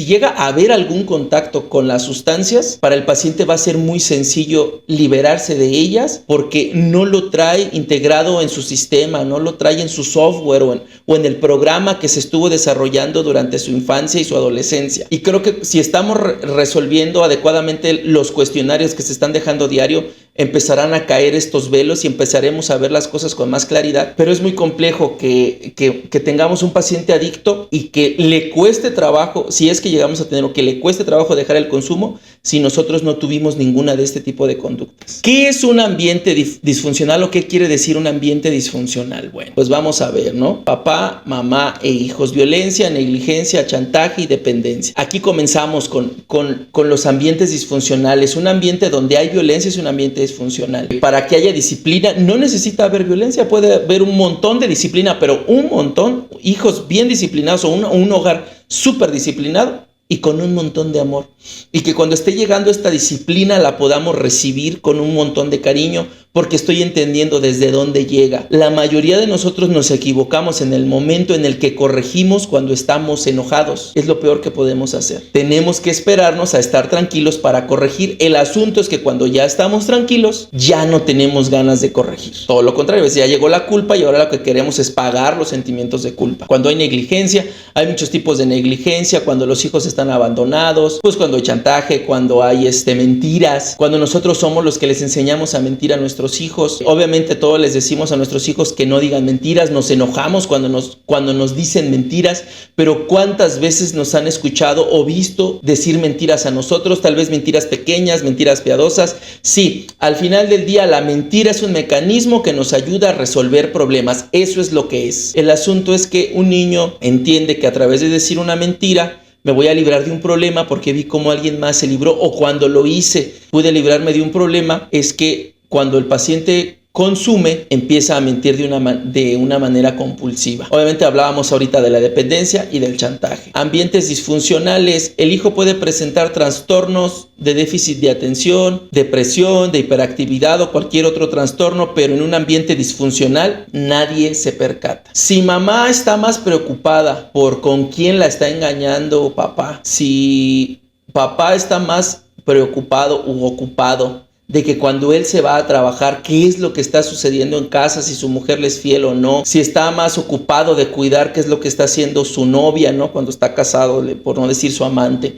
llega a haber algún contacto con las sustancias, para el paciente va a ser muy sencillo liberarse de ellas porque no lo trae integrado en su sistema, no lo trae en su software o en el programa que se estuvo desarrollando durante su infancia y su adolescencia. Y creo que si estamos resolviendo adecuadamente los cuestionarios que se están dejando diario, empezarán a caer estos velos y empezaremos a ver las cosas con más claridad. Pero es muy complejo que tengamos un paciente adicto y que le cueste trabajo, si es que llegamos a tenerlo, que le cueste trabajo dejar el consumo si nosotros no tuvimos ninguna de este tipo de conductas. ¿Qué es un ambiente disfuncional o qué quiere decir un ambiente disfuncional? Bueno, pues vamos a ver, ¿no? Papá, mamá e hijos, violencia, negligencia, chantaje y dependencia. Aquí comenzamos con los ambientes disfuncionales. Un ambiente donde hay violencia es un ambiente disfuncional. Para que haya disciplina no necesita haber violencia, puede haber un montón de disciplina, pero un montón, hijos bien disciplinados o un hogar súper disciplinado y con un montón de amor. Y que cuando esté llegando esta disciplina la podamos recibir con un montón de cariño, porque estoy entendiendo desde dónde llega. La mayoría de nosotros nos equivocamos en el momento en el que corregimos cuando estamos enojados. Es lo peor que podemos hacer. Tenemos que esperarnos a estar tranquilos para corregir. El asunto es que cuando ya estamos tranquilos, ya no tenemos ganas de corregir. Todo lo contrario, ya llegó la culpa y ahora lo que queremos es pagar los sentimientos de culpa. Cuando hay negligencia, hay muchos tipos de negligencia. Cuando los hijos están abandonados, pues cuando hay chantaje, cuando hay mentiras, cuando nosotros somos los que les enseñamos a mentir a nuestros hijos. Obviamente todos les decimos a nuestros hijos que no digan mentiras, nos enojamos cuando nos dicen mentiras, pero ¿cuántas veces nos han escuchado o visto decir mentiras a nosotros? Tal vez mentiras pequeñas, mentiras piadosas. Sí, al final del día la mentira es un mecanismo que nos ayuda a resolver problemas. Eso es lo que es. El asunto es que un niño entiende que a través de decir una mentira me voy a librar de un problema porque vi cómo alguien más se libró, o cuando lo hice pude librarme de un problema. Es que cuando el paciente consume, empieza a mentir de una manera compulsiva. Obviamente hablábamos ahorita de la dependencia y del chantaje. Ambientes disfuncionales. El hijo puede presentar trastornos de déficit de atención, depresión, de hiperactividad o cualquier otro trastorno, pero en un ambiente disfuncional nadie se percata. Si mamá está más preocupada por con quién la está engañando papá, si papá está más preocupado u ocupado de que cuando él se va a trabajar, qué es lo que está sucediendo en casa, si su mujer le es fiel o no, si está más ocupado de cuidar qué es lo que está haciendo su novia, ¿no? Cuando está casado, por no decir su amante,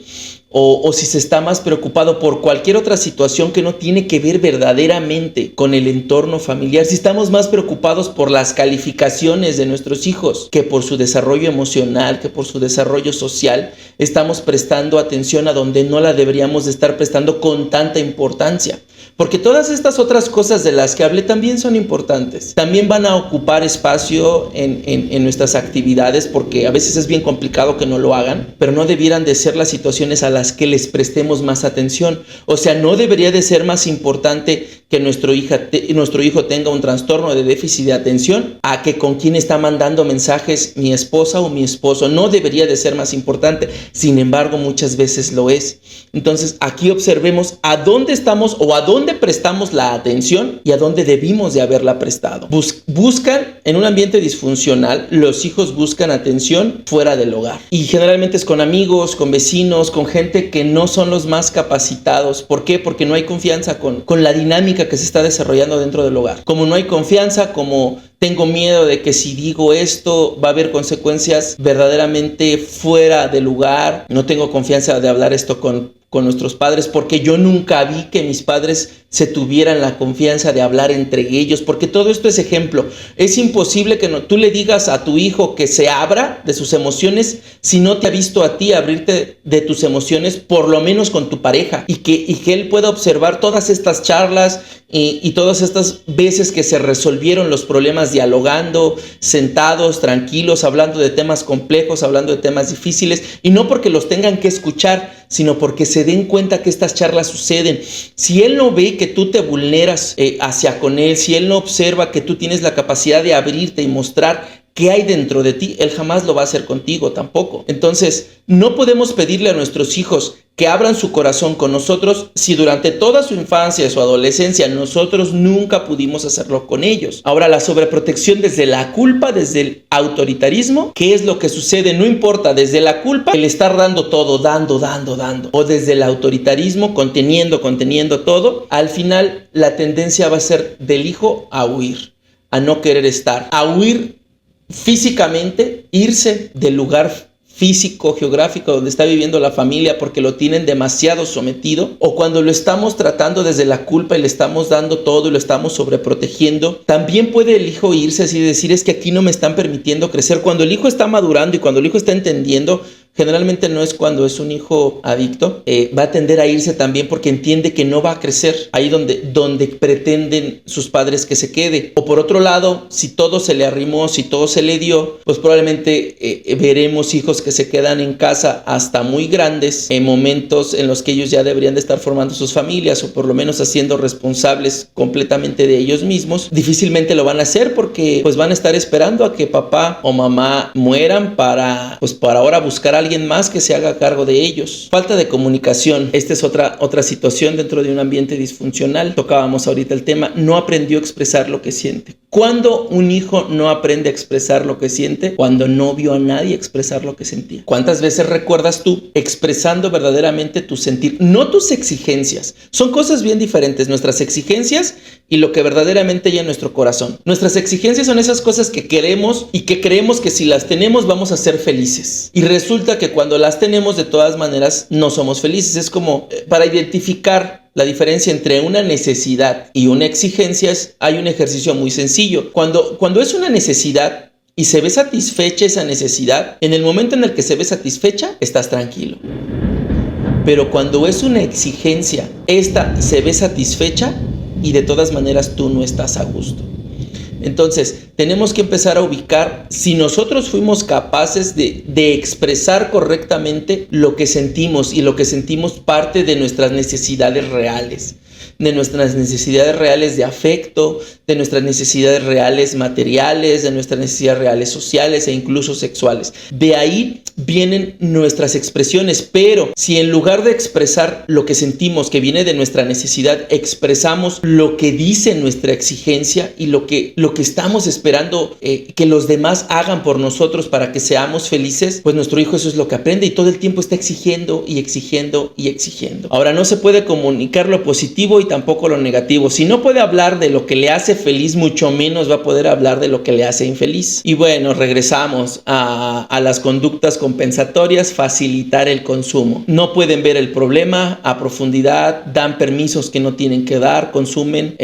o si se está más preocupado por cualquier otra situación que no tiene que ver verdaderamente con el entorno familiar, si estamos más preocupados por las calificaciones de nuestros hijos que por su desarrollo emocional, que por su desarrollo social, estamos prestando atención a donde no la deberíamos de estar prestando con tanta importancia. Porque todas estas otras cosas de las que hablé también son importantes. También van a ocupar espacio en nuestras actividades, porque a veces es bien complicado que no lo hagan, pero no debieran de ser las situaciones a las que les prestemos más atención. O sea, no debería de ser más importante que nuestro hijo tenga un trastorno de déficit de atención a que con quién está mandando mensajes mi esposa o mi esposo. No debería de ser más importante. Sin embargo, muchas veces lo es. Entonces, aquí observemos a dónde estamos o a dónde prestamos la atención y a dónde debimos de haberla prestado. Buscan en un ambiente disfuncional, los hijos buscan atención fuera del hogar. Y generalmente es con amigos, con vecinos, con gente que no son los más capacitados. ¿Por qué? Porque no hay confianza con la dinámica que se está desarrollando dentro del hogar. Como no hay confianza, como tengo miedo de que si digo esto va a haber consecuencias verdaderamente fuera de lugar. No tengo confianza de hablar esto con nuestros padres porque yo nunca vi que mis padres se tuvieran la confianza de hablar entre ellos, porque todo esto es ejemplo. Es imposible que tú le digas a tu hijo que se abra de sus emociones si no te ha visto a ti abrirte de tus emociones, por lo menos con tu pareja, y que él pueda observar todas estas charlas y todas estas veces que se resolvieron los problemas dialogando, sentados, tranquilos, hablando de temas complejos, hablando de temas difíciles, y no porque los tengan que escuchar, sino porque se den cuenta que estas charlas suceden. Si él no ve que tú te vulneras hacia con él, si él no observa que tú tienes la capacidad de abrirte y mostrar qué hay dentro de ti, él jamás lo va a hacer contigo tampoco. Entonces, no podemos pedirle a nuestros hijos que abran su corazón con nosotros si durante toda su infancia, su adolescencia, nosotros nunca pudimos hacerlo con ellos. Ahora, la sobreprotección desde la culpa, desde el autoritarismo, ¿qué es lo que sucede? No importa, desde la culpa, el estar dando todo, dando, o desde el autoritarismo, conteniendo todo, al final la tendencia va a ser del hijo a huir, a no querer estar, a huir físicamente, irse del lugar físico, geográfico donde está viviendo la familia porque lo tienen demasiado sometido, o cuando lo estamos tratando desde la culpa y le estamos dando todo y lo estamos sobreprotegiendo, también puede el hijo irse así y decir, es que aquí no me están permitiendo crecer. Cuando el hijo está madurando y cuando el hijo está entendiendo, generalmente no es cuando es un hijo adicto, va a tender a irse también porque entiende que no va a crecer ahí donde pretenden sus padres que se quede. O por otro lado, si todo se le arrimó, si todo se le dio, pues probablemente veremos hijos que se quedan en casa hasta muy grandes, en momentos en los que ellos ya deberían de estar formando sus familias o por lo menos haciendo responsables completamente de ellos mismos. Difícilmente lo van a hacer porque pues van a estar esperando a que papá o mamá mueran para ahora buscar a alguien más que se haga cargo de ellos. Falta de comunicación. Esta es otra situación dentro de un ambiente disfuncional. Tocábamos ahorita el tema. No aprendió a expresar lo que siente. ¿Cuándo un hijo no aprende a expresar lo que siente? Cuando no vio a nadie expresar lo que sentía. ¿Cuántas veces recuerdas tú expresando verdaderamente tu sentir? No tus exigencias. Son cosas bien diferentes. Nuestras exigencias y lo que verdaderamente hay en nuestro corazón. Nuestras exigencias son esas cosas que queremos y que creemos que si las tenemos vamos a ser felices. Y resulta que cuando las tenemos de todas maneras no somos felices. Es como para identificar la diferencia entre una necesidad y una exigencia hay un ejercicio muy sencillo. Cuando es una necesidad y se ve satisfecha esa necesidad, en el momento en el que se ve satisfecha, estás tranquilo. Pero cuando es una exigencia, esta se ve satisfecha y de todas maneras tú no estás a gusto. Entonces, tenemos que empezar a ubicar si nosotros fuimos capaces de expresar correctamente lo que sentimos, y lo que sentimos parte de nuestras necesidades reales, de nuestras necesidades reales de afecto, de nuestras necesidades reales materiales, de nuestras necesidades reales sociales e incluso sexuales. De ahí vienen nuestras expresiones, pero si en lugar de expresar lo que sentimos que viene de nuestra necesidad, expresamos lo que dice nuestra exigencia y lo que estamos esperando que los demás hagan por nosotros para que seamos felices, pues nuestro hijo eso es lo que aprende y todo el tiempo está exigiendo y exigiendo y exigiendo. Ahora, no se puede comunicar lo positivo y tampoco lo negativo. Si no puede hablar de lo que le hace feliz, mucho menos va a poder hablar de lo que le hace infeliz. Y bueno, regresamos a las conductas compensatorias. Facilitar el consumo. No pueden ver el problema a profundidad, dan permisos que no tienen que dar, consume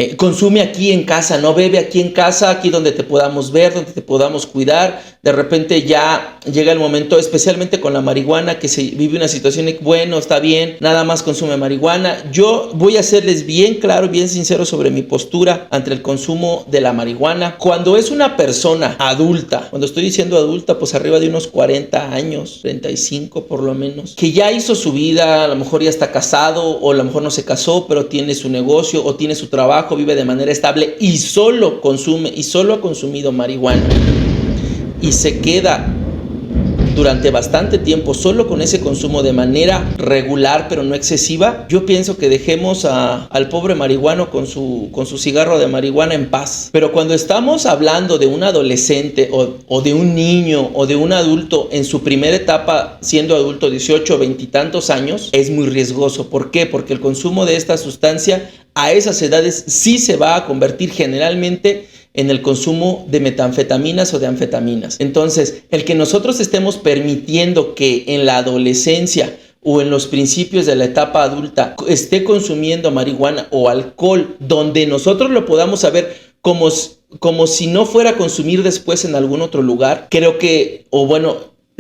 aquí en casa, no bebe aquí en casa, aquí donde te podamos ver, donde te podamos cuidar. De repente ya llega el momento, especialmente con la marihuana, que se vive una situación de, bueno, está bien, nada más consume marihuana. Yo voy a serles bien claro y bien sincero sobre mi postura ante el consumo de la marihuana. Cuando es una persona adulta, cuando estoy diciendo adulta, pues arriba de unos 40 años, 35 por lo menos, que ya hizo su vida, a lo mejor ya está casado, o a lo mejor no se casó, pero tiene su negocio o tiene su trabajo, vive de manera estable y solo consume y solo ha consumido marihuana y se queda durante bastante tiempo solo con ese consumo de manera regular pero no excesiva, yo pienso que dejemos al pobre marihuano con su cigarro de marihuana en paz. Pero cuando estamos hablando de un adolescente o de un niño o de un adulto en su primera etapa siendo adulto, 18 o 20 y tantos años, es muy riesgoso. ¿Por qué? Porque el consumo de esta sustancia a esas edades sí se va a convertir generalmente en el consumo de metanfetaminas o de anfetaminas. Entonces, el que nosotros estemos permitiendo que en la adolescencia o en los principios de la etapa adulta esté consumiendo marihuana o alcohol, donde nosotros lo podamos saber como si no fuera a consumir después en algún otro lugar, creo que,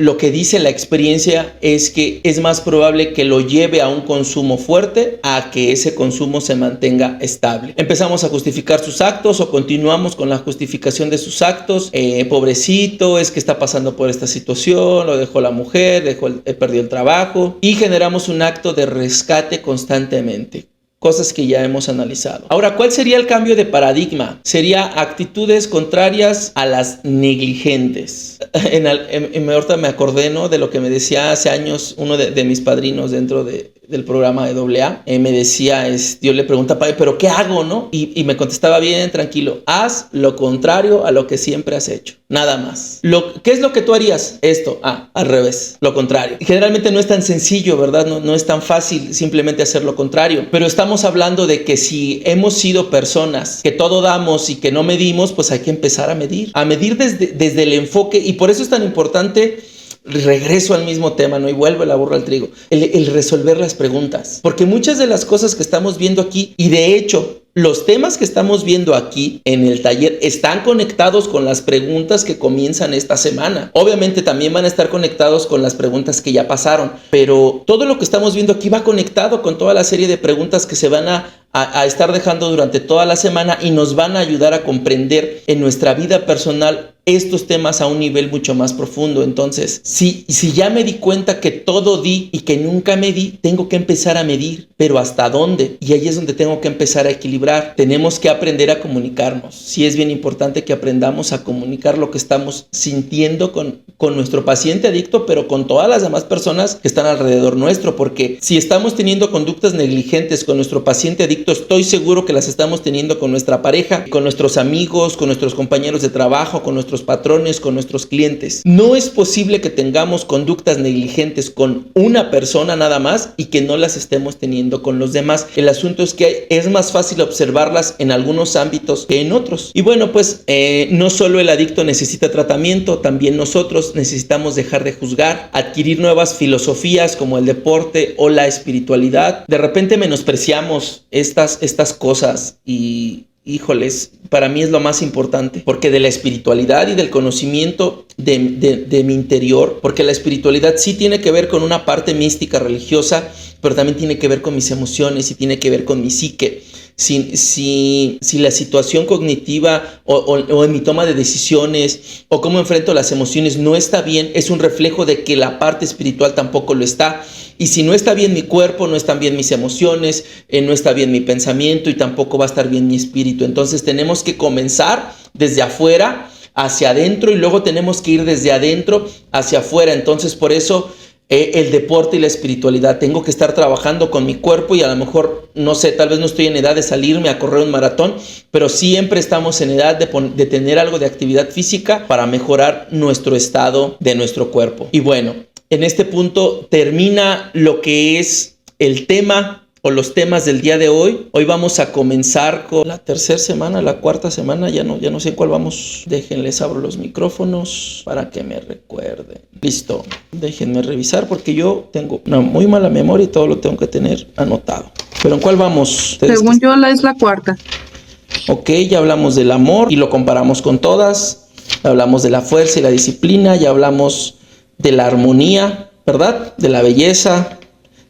lo que dice la experiencia es que es más probable que lo lleve a un consumo fuerte a que ese consumo se mantenga estable. Empezamos a justificar sus actos o continuamos con la justificación de sus actos. Pobrecito, es que está pasando por esta situación, lo dejó la mujer, perdió el trabajo, y generamos un acto de rescate constantemente. Cosas que ya hemos analizado. Ahora, ¿cuál sería el cambio de paradigma? Sería actitudes contrarias a las negligentes. Ahorita me acordé, ¿no?, de lo que me decía hace años uno de mis padrinos dentro del programa de AA. Me decía, yo le preguntaba, ¿pero qué hago, no? Y me contestaba bien tranquilo: haz lo contrario a lo que siempre has hecho. Nada más. ¿Qué es lo que tú harías? Esto. Al revés. Lo contrario. Generalmente no es tan sencillo, ¿verdad? No es tan fácil simplemente hacer lo contrario. Pero estamos hablando de que si hemos sido personas que todo damos y que no medimos, pues hay que empezar a medir. A medir desde el enfoque. Y por eso es tan importante, regreso al mismo tema, ¿no? Y vuelvo la burra al trigo. El resolver las preguntas. Porque muchas de las cosas que estamos viendo aquí, y de hecho, los temas que estamos viendo aquí en el taller están conectados con las preguntas que comienzan esta semana. Obviamente también van a estar conectados con las preguntas que ya pasaron, pero todo lo que estamos viendo aquí va conectado con toda la serie de preguntas que se van a a estar dejando durante toda la semana y nos van a ayudar a comprender en nuestra vida personal estos temas a un nivel mucho más profundo. Entonces, si ya me di cuenta que todo di y que nunca medí, tengo que empezar a medir, pero ¿hasta dónde? Y ahí es donde tengo que empezar a equilibrar. Tenemos que aprender a comunicarnos. Sí es bien importante que aprendamos a comunicar lo que estamos sintiendo con nuestro paciente adicto, pero con todas las demás personas que están alrededor nuestro, porque si estamos teniendo conductas negligentes con nuestro paciente adicto, estoy seguro que las estamos teniendo con nuestra pareja, con nuestros amigos, con nuestros compañeros de trabajo, con nuestros patrones, con nuestros clientes. No es posible que tengamos conductas negligentes con una persona nada más y que no las estemos teniendo con los demás. El asunto es que es más fácil observarlas en algunos ámbitos que en otros. Y bueno, pues no solo el adicto necesita tratamiento, también nosotros necesitamos dejar de juzgar, adquirir nuevas filosofías como el deporte o la espiritualidad. De repente menospreciamos estas cosas y híjoles, para mí es lo más importante, porque de la espiritualidad y del conocimiento de mi interior, porque la espiritualidad sí tiene que ver con una parte mística religiosa, pero también tiene que ver con mis emociones y tiene que ver con mi psique. Si la situación cognitiva o en mi toma de decisiones o cómo enfrento las emociones no está bien, es un reflejo de que la parte espiritual tampoco lo está. Y si no está bien mi cuerpo, no están bien mis emociones, no está bien mi pensamiento y tampoco va a estar bien mi espíritu. Entonces tenemos que comenzar desde afuera hacia adentro y luego tenemos que ir desde adentro hacia afuera. Entonces por eso el deporte y la espiritualidad. Tengo que estar trabajando con mi cuerpo y a lo mejor, no sé, tal vez no estoy en edad de salirme a correr un maratón, pero siempre estamos en edad de tener algo de actividad física para mejorar nuestro estado de nuestro cuerpo. Y bueno, en este punto termina lo que es el tema o los temas del día de hoy. Hoy vamos a comenzar con la tercera semana, la cuarta semana, ya no sé cuál vamos. Déjenles abro los micrófonos para que me recuerden. Listo, déjenme revisar porque yo tengo una muy mala memoria y todo lo tengo que tener anotado. ¿Pero en cuál vamos? Según yo, es la cuarta. Ok, ya hablamos del amor y lo comparamos con todas. Hablamos de la fuerza y la disciplina, ya hablamos de la armonía, ¿verdad? De la belleza,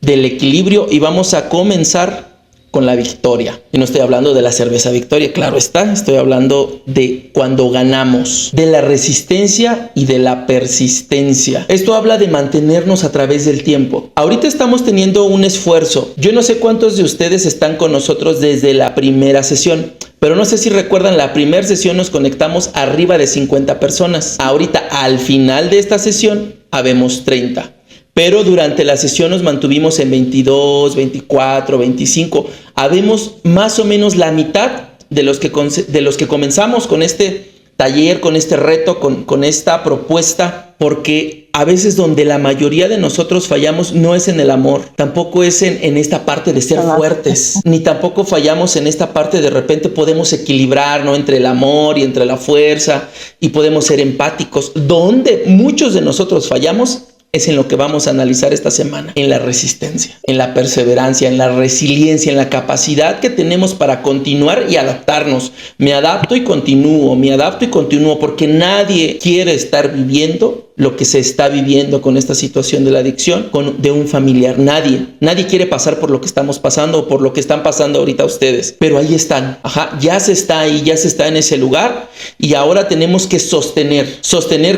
del equilibrio, y vamos a comenzar con la victoria. Y no estoy hablando de la cerveza Victoria, claro está, estoy hablando de cuando ganamos, de la resistencia y de la persistencia. Esto habla de mantenernos a través del tiempo. Ahorita estamos teniendo un esfuerzo. Yo no sé cuántos de ustedes están con nosotros desde la primera sesión, pero no sé si recuerdan, la primera sesión nos conectamos arriba de 50 personas. Ahorita, al final de esta sesión, habemos 30. Pero durante la sesión nos mantuvimos en 22, 24, 25. Habemos más o menos la mitad de los que comenzamos con este taller, con este reto, con esta propuesta, porque a veces donde la mayoría de nosotros fallamos no es en el amor, tampoco es en esta parte de ser fuertes, ni tampoco fallamos en esta parte de repente podemos equilibrar, ¿no?, entre el amor y entre la fuerza, y podemos ser empáticos. Donde muchos de nosotros fallamos es en lo que vamos a analizar esta semana, en la resistencia, en la perseverancia, en la resiliencia, en la capacidad que tenemos para continuar y adaptarnos. Me adapto y continúo, porque nadie quiere estar viviendo lo que se está viviendo con esta situación de la adicción de un familiar. Nadie quiere pasar por lo que estamos pasando o por lo que están pasando ahorita ustedes, pero ahí están, ya se está ahí, ya se está en ese lugar, y ahora tenemos que sostener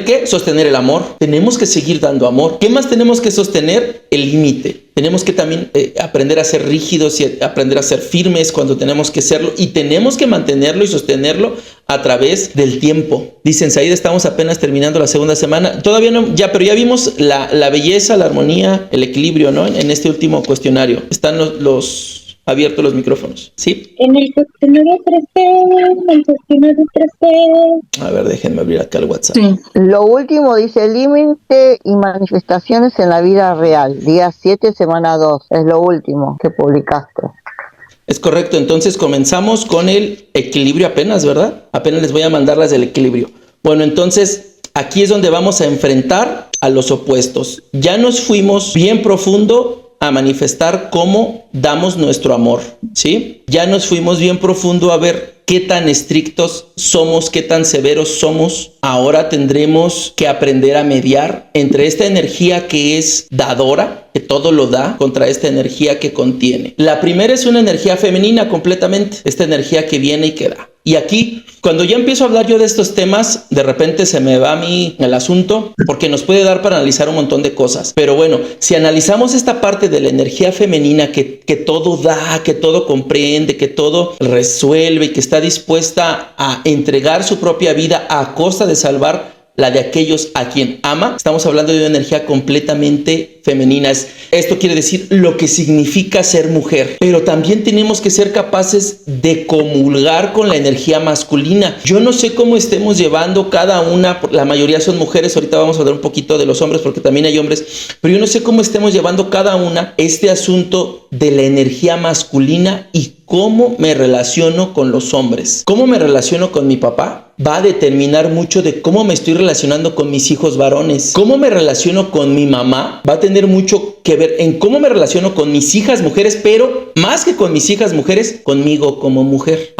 ¿qué? Sostener el amor. Tenemos que seguir dando amor. ¿Qué más tenemos que sostener? El límite. Tenemos que también aprender a ser rígidos y aprender a ser firmes cuando tenemos que serlo, y tenemos que mantenerlo y sostenerlo a través del tiempo. Dicen, Said, estamos apenas terminando la segunda semana. Todavía no, pero ya vimos la belleza, la armonía, el equilibrio, ¿no? En este último cuestionario. Están los abiertos los micrófonos, ¿sí? En el cuestionario 3C, A ver, déjenme abrir acá el WhatsApp. Sí. Lo último dice límite y manifestaciones en la vida real, día 7, semana 2, es lo último que publicaste. Es correcto, entonces comenzamos con el equilibrio apenas, ¿verdad? Apenas les voy a mandar las del equilibrio. Bueno, entonces aquí es donde vamos a enfrentar a los opuestos. Ya nos fuimos bien profundo a manifestar cómo damos nuestro amor, ¿sí? Ya nos fuimos bien profundo a ver qué tan estrictos somos, qué tan severos somos. Ahora tendremos que aprender a mediar entre esta energía que es dadora, que todo lo da contra esta energía que contiene. La primera es una energía femenina completamente, esta energía que viene y que da. Y aquí, cuando ya empiezo a hablar yo de estos temas, de repente se me va a mí el asunto, porque nos puede dar para analizar un montón de cosas. Pero bueno, si analizamos esta parte de la energía femenina que todo da, que todo comprende, que todo resuelve y que está dispuesta a entregar su propia vida a costa de salvar la de aquellos a quien ama, estamos hablando de una energía completamente femenina. Esto quiere decir lo que significa ser mujer, pero también tenemos que ser capaces de comulgar con la energía masculina. Yo no sé cómo estemos llevando cada una, la mayoría son mujeres, ahorita vamos a hablar un poquito de los hombres porque también hay hombres, pero yo no sé cómo estemos llevando cada una este asunto de la energía masculina y cómo me relaciono con los hombres. ¿Cómo me relaciono con mi papá? Va a determinar mucho de cómo me estoy relacionando con mis hijos varones. Cómo me relaciono con mi mamá va a tener mucho que ver en cómo me relaciono con mis hijas mujeres, pero más que con mis hijas mujeres, conmigo como mujer.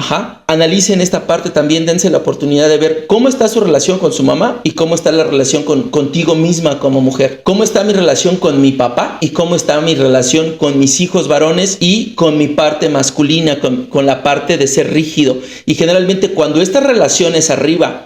Analicen esta parte también, dense la oportunidad de ver cómo está su relación con su mamá y cómo está la relación contigo misma como mujer. Cómo está mi relación con mi papá y cómo está mi relación con mis hijos varones y con mi parte masculina, con la parte de ser rígido. Y generalmente cuando estas relaciones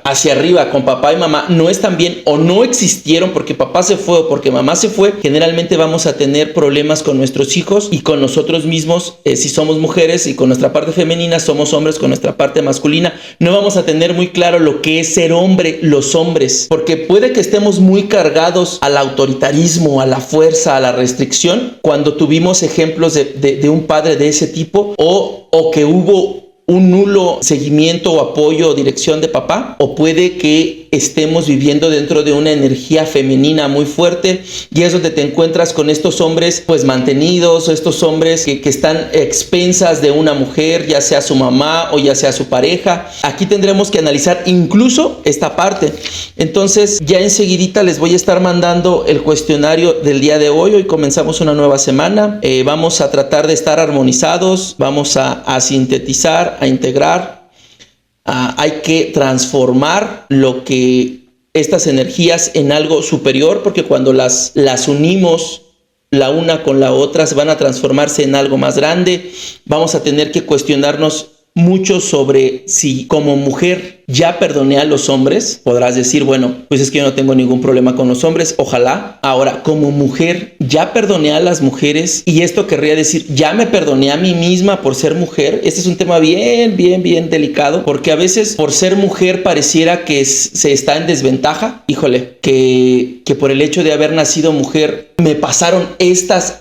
hacia arriba con papá y mamá no están bien o no existieron porque papá se fue o porque mamá se fue, generalmente vamos a tener problemas con nuestros hijos y con nosotros mismos, si somos mujeres, y con nuestra parte femenina, somos hombres con nuestra parte masculina. No vamos a tener muy claro lo que es ser hombre, los hombres, porque puede que estemos muy cargados al autoritarismo, a la fuerza, a la restricción, cuando tuvimos ejemplos de un padre de ese tipo o que hubo un nulo seguimiento o apoyo o dirección de papá, o puede que estemos viviendo dentro de una energía femenina muy fuerte y es donde te encuentras con estos hombres pues mantenidos, o estos hombres que están expensas de una mujer, ya sea su mamá o ya sea su pareja. Aquí tendremos que analizar incluso esta parte. Entonces ya enseguidita les voy a estar mandando el cuestionario del día de hoy. Hoy comenzamos una nueva semana, vamos a tratar de estar armonizados, vamos a sintetizar, a integrar. Hay que transformar estas energías en algo superior, porque cuando las unimos la una con la otra, van a transformarse en algo más grande. Vamos a tener que cuestionarnos mucho sobre si como mujer ya perdoné a los hombres. Podrás decir, bueno, pues es que yo no tengo ningún problema con los hombres, ojalá. Ahora, como mujer, ya perdoné a las mujeres, y esto querría decir, ya me perdoné a mí misma por ser mujer. Este es un tema bien delicado, porque a veces por ser mujer pareciera que se está en desventaja. Híjole, que por el hecho de haber nacido mujer me pasaron estas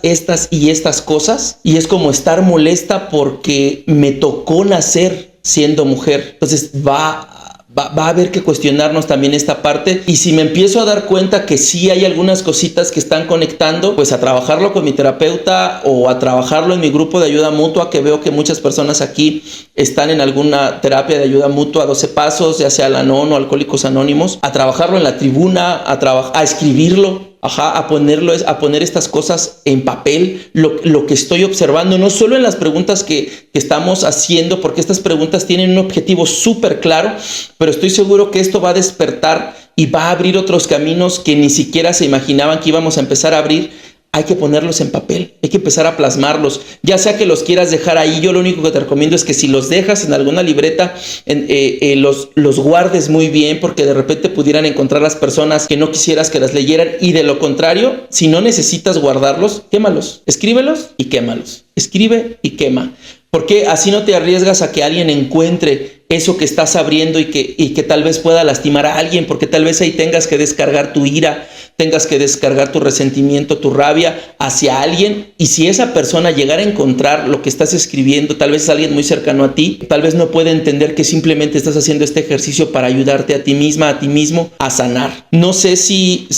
y estas cosas, y es como estar molesta porque me tocó nacer siendo mujer. Entonces va a haber que cuestionarnos también esta parte, y si me empiezo a dar cuenta que sí hay algunas cositas que están conectando, pues a trabajarlo con mi terapeuta o a trabajarlo en mi grupo de ayuda mutua, que veo que muchas personas aquí están en alguna terapia de ayuda mutua, 12 pasos, ya sea Al-Anon o Alcohólicos Anónimos, a trabajarlo en la tribuna, a escribirlo. A poner estas cosas en papel, lo que estoy observando, no solo en las preguntas que estamos haciendo, porque estas preguntas tienen un objetivo súper claro, pero estoy seguro que esto va a despertar y va a abrir otros caminos que ni siquiera se imaginaban que íbamos a empezar a abrir. Hay que ponerlos en papel, hay que empezar a plasmarlos, ya sea que los quieras dejar ahí. Yo lo único que te recomiendo es que si los dejas en alguna libreta, los guardes muy bien, porque de repente pudieran encontrar las personas que no quisieras que las leyeran, y de lo contrario, si no necesitas guardarlos, quémalos, escríbelos y quémalos, escribe y quema, porque así no te arriesgas a que alguien encuentre eso que estás abriendo y que tal vez pueda lastimar a alguien, porque tal vez ahí tengas que descargar tu ira, tengas que descargar tu resentimiento, tu rabia hacia alguien, y si esa persona llegara a encontrar lo que estás escribiendo, tal vez es alguien muy cercano a ti, tal vez no puede entender que simplemente estás haciendo este ejercicio para ayudarte a ti misma, a ti mismo, a sanar. No sé si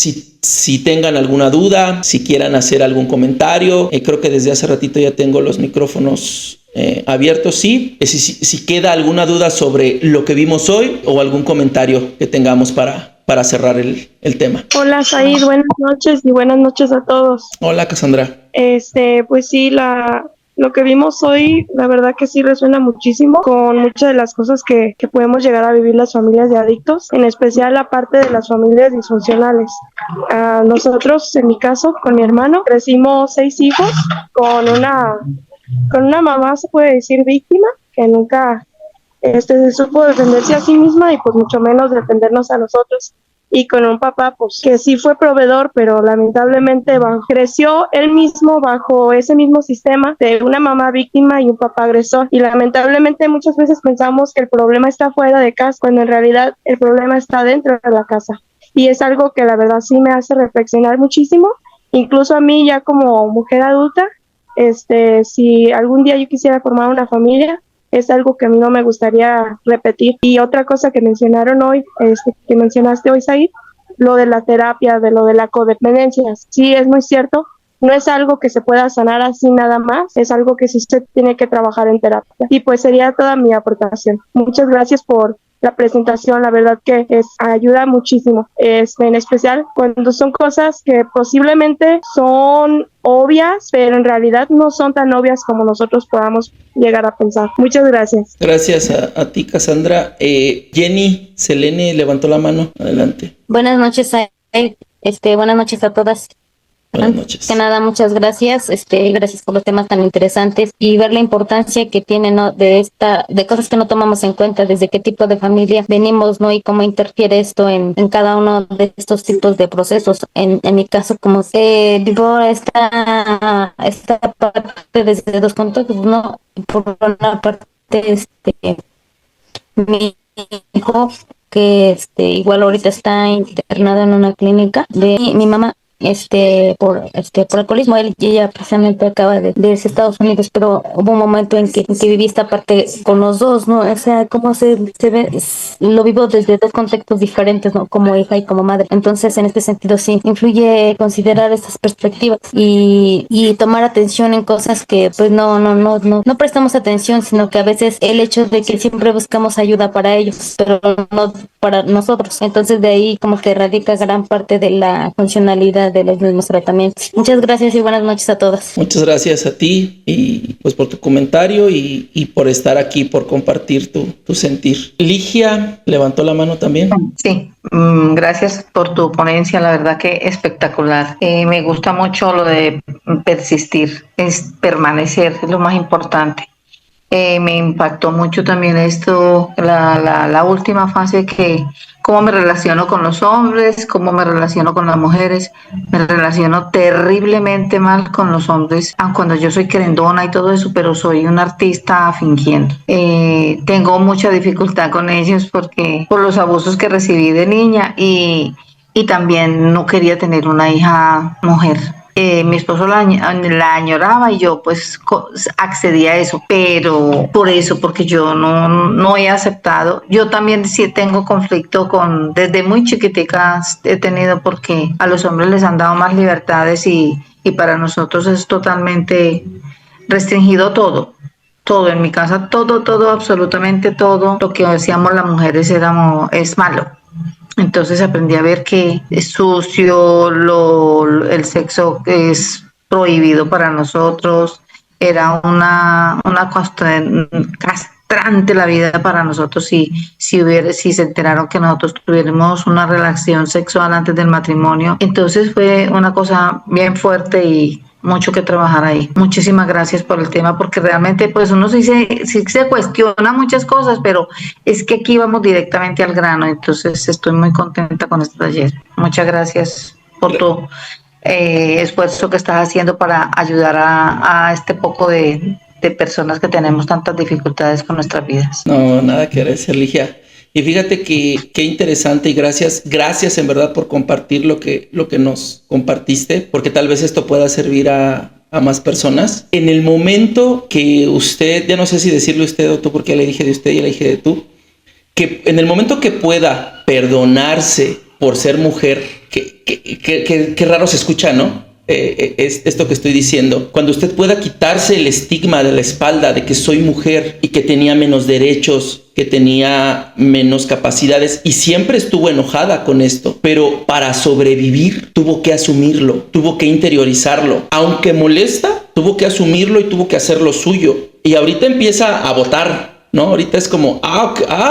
tengan alguna duda, si quieran hacer algún comentario. Creo que desde hace ratito ya tengo los micrófonos abiertos. Sí, si queda alguna duda sobre lo que vimos hoy o algún comentario que tengamos para cerrar el tema. Hola, Said, buenas noches y buenas noches a todos. Hola, Cassandra. Pues sí, la Lo que vimos hoy, la verdad que sí resuena muchísimo con muchas de las cosas que podemos llegar a vivir las familias de adictos, en especial la parte de las familias disfuncionales. Nosotros, en mi caso, con mi hermano, crecimos 6 hijos con una mamá, se puede decir, víctima, que nunca se supo defenderse a sí misma y pues mucho menos defendernos a nosotros. Y con un papá pues que sí fue proveedor, pero lamentablemente creció él mismo bajo ese mismo sistema de una mamá víctima y un papá agresor. Y lamentablemente muchas veces pensamos que el problema está fuera de casa, cuando en realidad el problema está dentro de la casa. Y es algo que la verdad sí me hace reflexionar muchísimo, incluso a mí ya como mujer adulta. Si algún día yo quisiera formar una familia, es algo que a mí no me gustaría repetir. Y otra cosa que mencionaron hoy, que mencionaste hoy, Said, lo de la terapia, de lo de la codependencia, sí es muy cierto, no es algo que se pueda sanar así nada más, es algo que sí se tiene que trabajar en terapia. Y pues sería toda mi aportación. Muchas gracias por la presentación, la verdad que ayuda muchísimo, en especial cuando son cosas que posiblemente son obvias, pero en realidad no son tan obvias como nosotros podamos llegar a pensar. Muchas gracias. Gracias a ti, Cassandra. Jenny Selene levantó la mano. Adelante. Buenas noches, buenas noches a todas. Buenas noches. Que nada, muchas gracias. Gracias por los temas tan interesantes y ver la importancia que tiene, ¿no? de cosas que no tomamos en cuenta, desde qué tipo de familia venimos, ¿no? Y cómo interfiere esto en cada uno de estos tipos de procesos. En mi caso, como vivo esta parte desde dos contextos, ¿no? Por una parte, mi hijo, que igual ahorita está internado en una clínica, de mi mamá, por alcoholismo. Ella precisamente acaba de irse a Estados Unidos, pero hubo un momento en que viví esta parte con los dos, ¿no? O sea, cómo se ve, lo vivo desde dos contextos diferentes, ¿no? Como hija y como madre. Entonces, en este sentido, sí, influye considerar estas perspectivas y tomar atención en cosas que, pues, no prestamos atención, sino que a veces el hecho de que siempre buscamos ayuda para ellos, pero no para nosotros. Entonces, de ahí como que radica gran parte de la funcionalidad de los mismos tratamientos. Muchas gracias y buenas noches a todas. Muchas gracias a ti y pues por tu comentario y por estar aquí, por compartir tu sentir. Ligia levantó la mano también. Sí, gracias por tu ponencia, la verdad que espectacular. Me gusta mucho lo de persistir, es permanecer, es lo más importante. Me impactó mucho también esto, la última fase, que cómo me relaciono con los hombres, cómo me relaciono con las mujeres. Me relaciono terriblemente mal con los hombres, aun cuando yo soy querendona y todo eso, pero soy una artista fingiendo. Tengo mucha dificultad con ellos por los abusos que recibí de niña y también no quería tener una hija mujer. Mi esposo la añoraba y yo pues accedí a eso, pero porque yo no he aceptado. Yo también sí tengo conflicto desde muy chiquitica he tenido, porque a los hombres les han dado más libertades y para nosotros es totalmente restringido todo. Todo en mi casa, todo, absolutamente todo lo que hacíamos las mujeres es malo. Entonces aprendí a ver que es sucio, el sexo es prohibido para nosotros, era una cuestión castrante la vida para nosotros si se enteraron que nosotros tuviéramos una relación sexual antes del matrimonio. Entonces fue una cosa bien fuerte y mucho que trabajar ahí. Muchísimas gracias por el tema, porque realmente pues uno sí se cuestiona muchas cosas, pero es que aquí vamos directamente al grano. Entonces estoy muy contenta con este taller. Muchas gracias por tu esfuerzo que estás haciendo para ayudar a este poco de personas que tenemos tantas dificultades con nuestras vidas. No, nada que agradecer, Ligia. Y fíjate que qué interesante, y gracias en verdad por compartir lo que nos compartiste, porque tal vez esto pueda servir a más personas. En el momento que usted, ya no sé si decirle usted o tú, porque ya le dije de usted y ya le dije de tú, que en el momento que pueda perdonarse por ser mujer, que raro se escucha, ¿no? Es esto que estoy diciendo. Cuando usted pueda quitarse el estigma de la espalda de que soy mujer y que tenía menos derechos, que tenía menos capacidades, y siempre estuvo enojada con esto, pero para sobrevivir tuvo que asumirlo, tuvo que interiorizarlo. Aunque molesta, tuvo que asumirlo y tuvo que hacer lo suyo. Y ahorita empieza a votar, ¿no? Ahorita es como,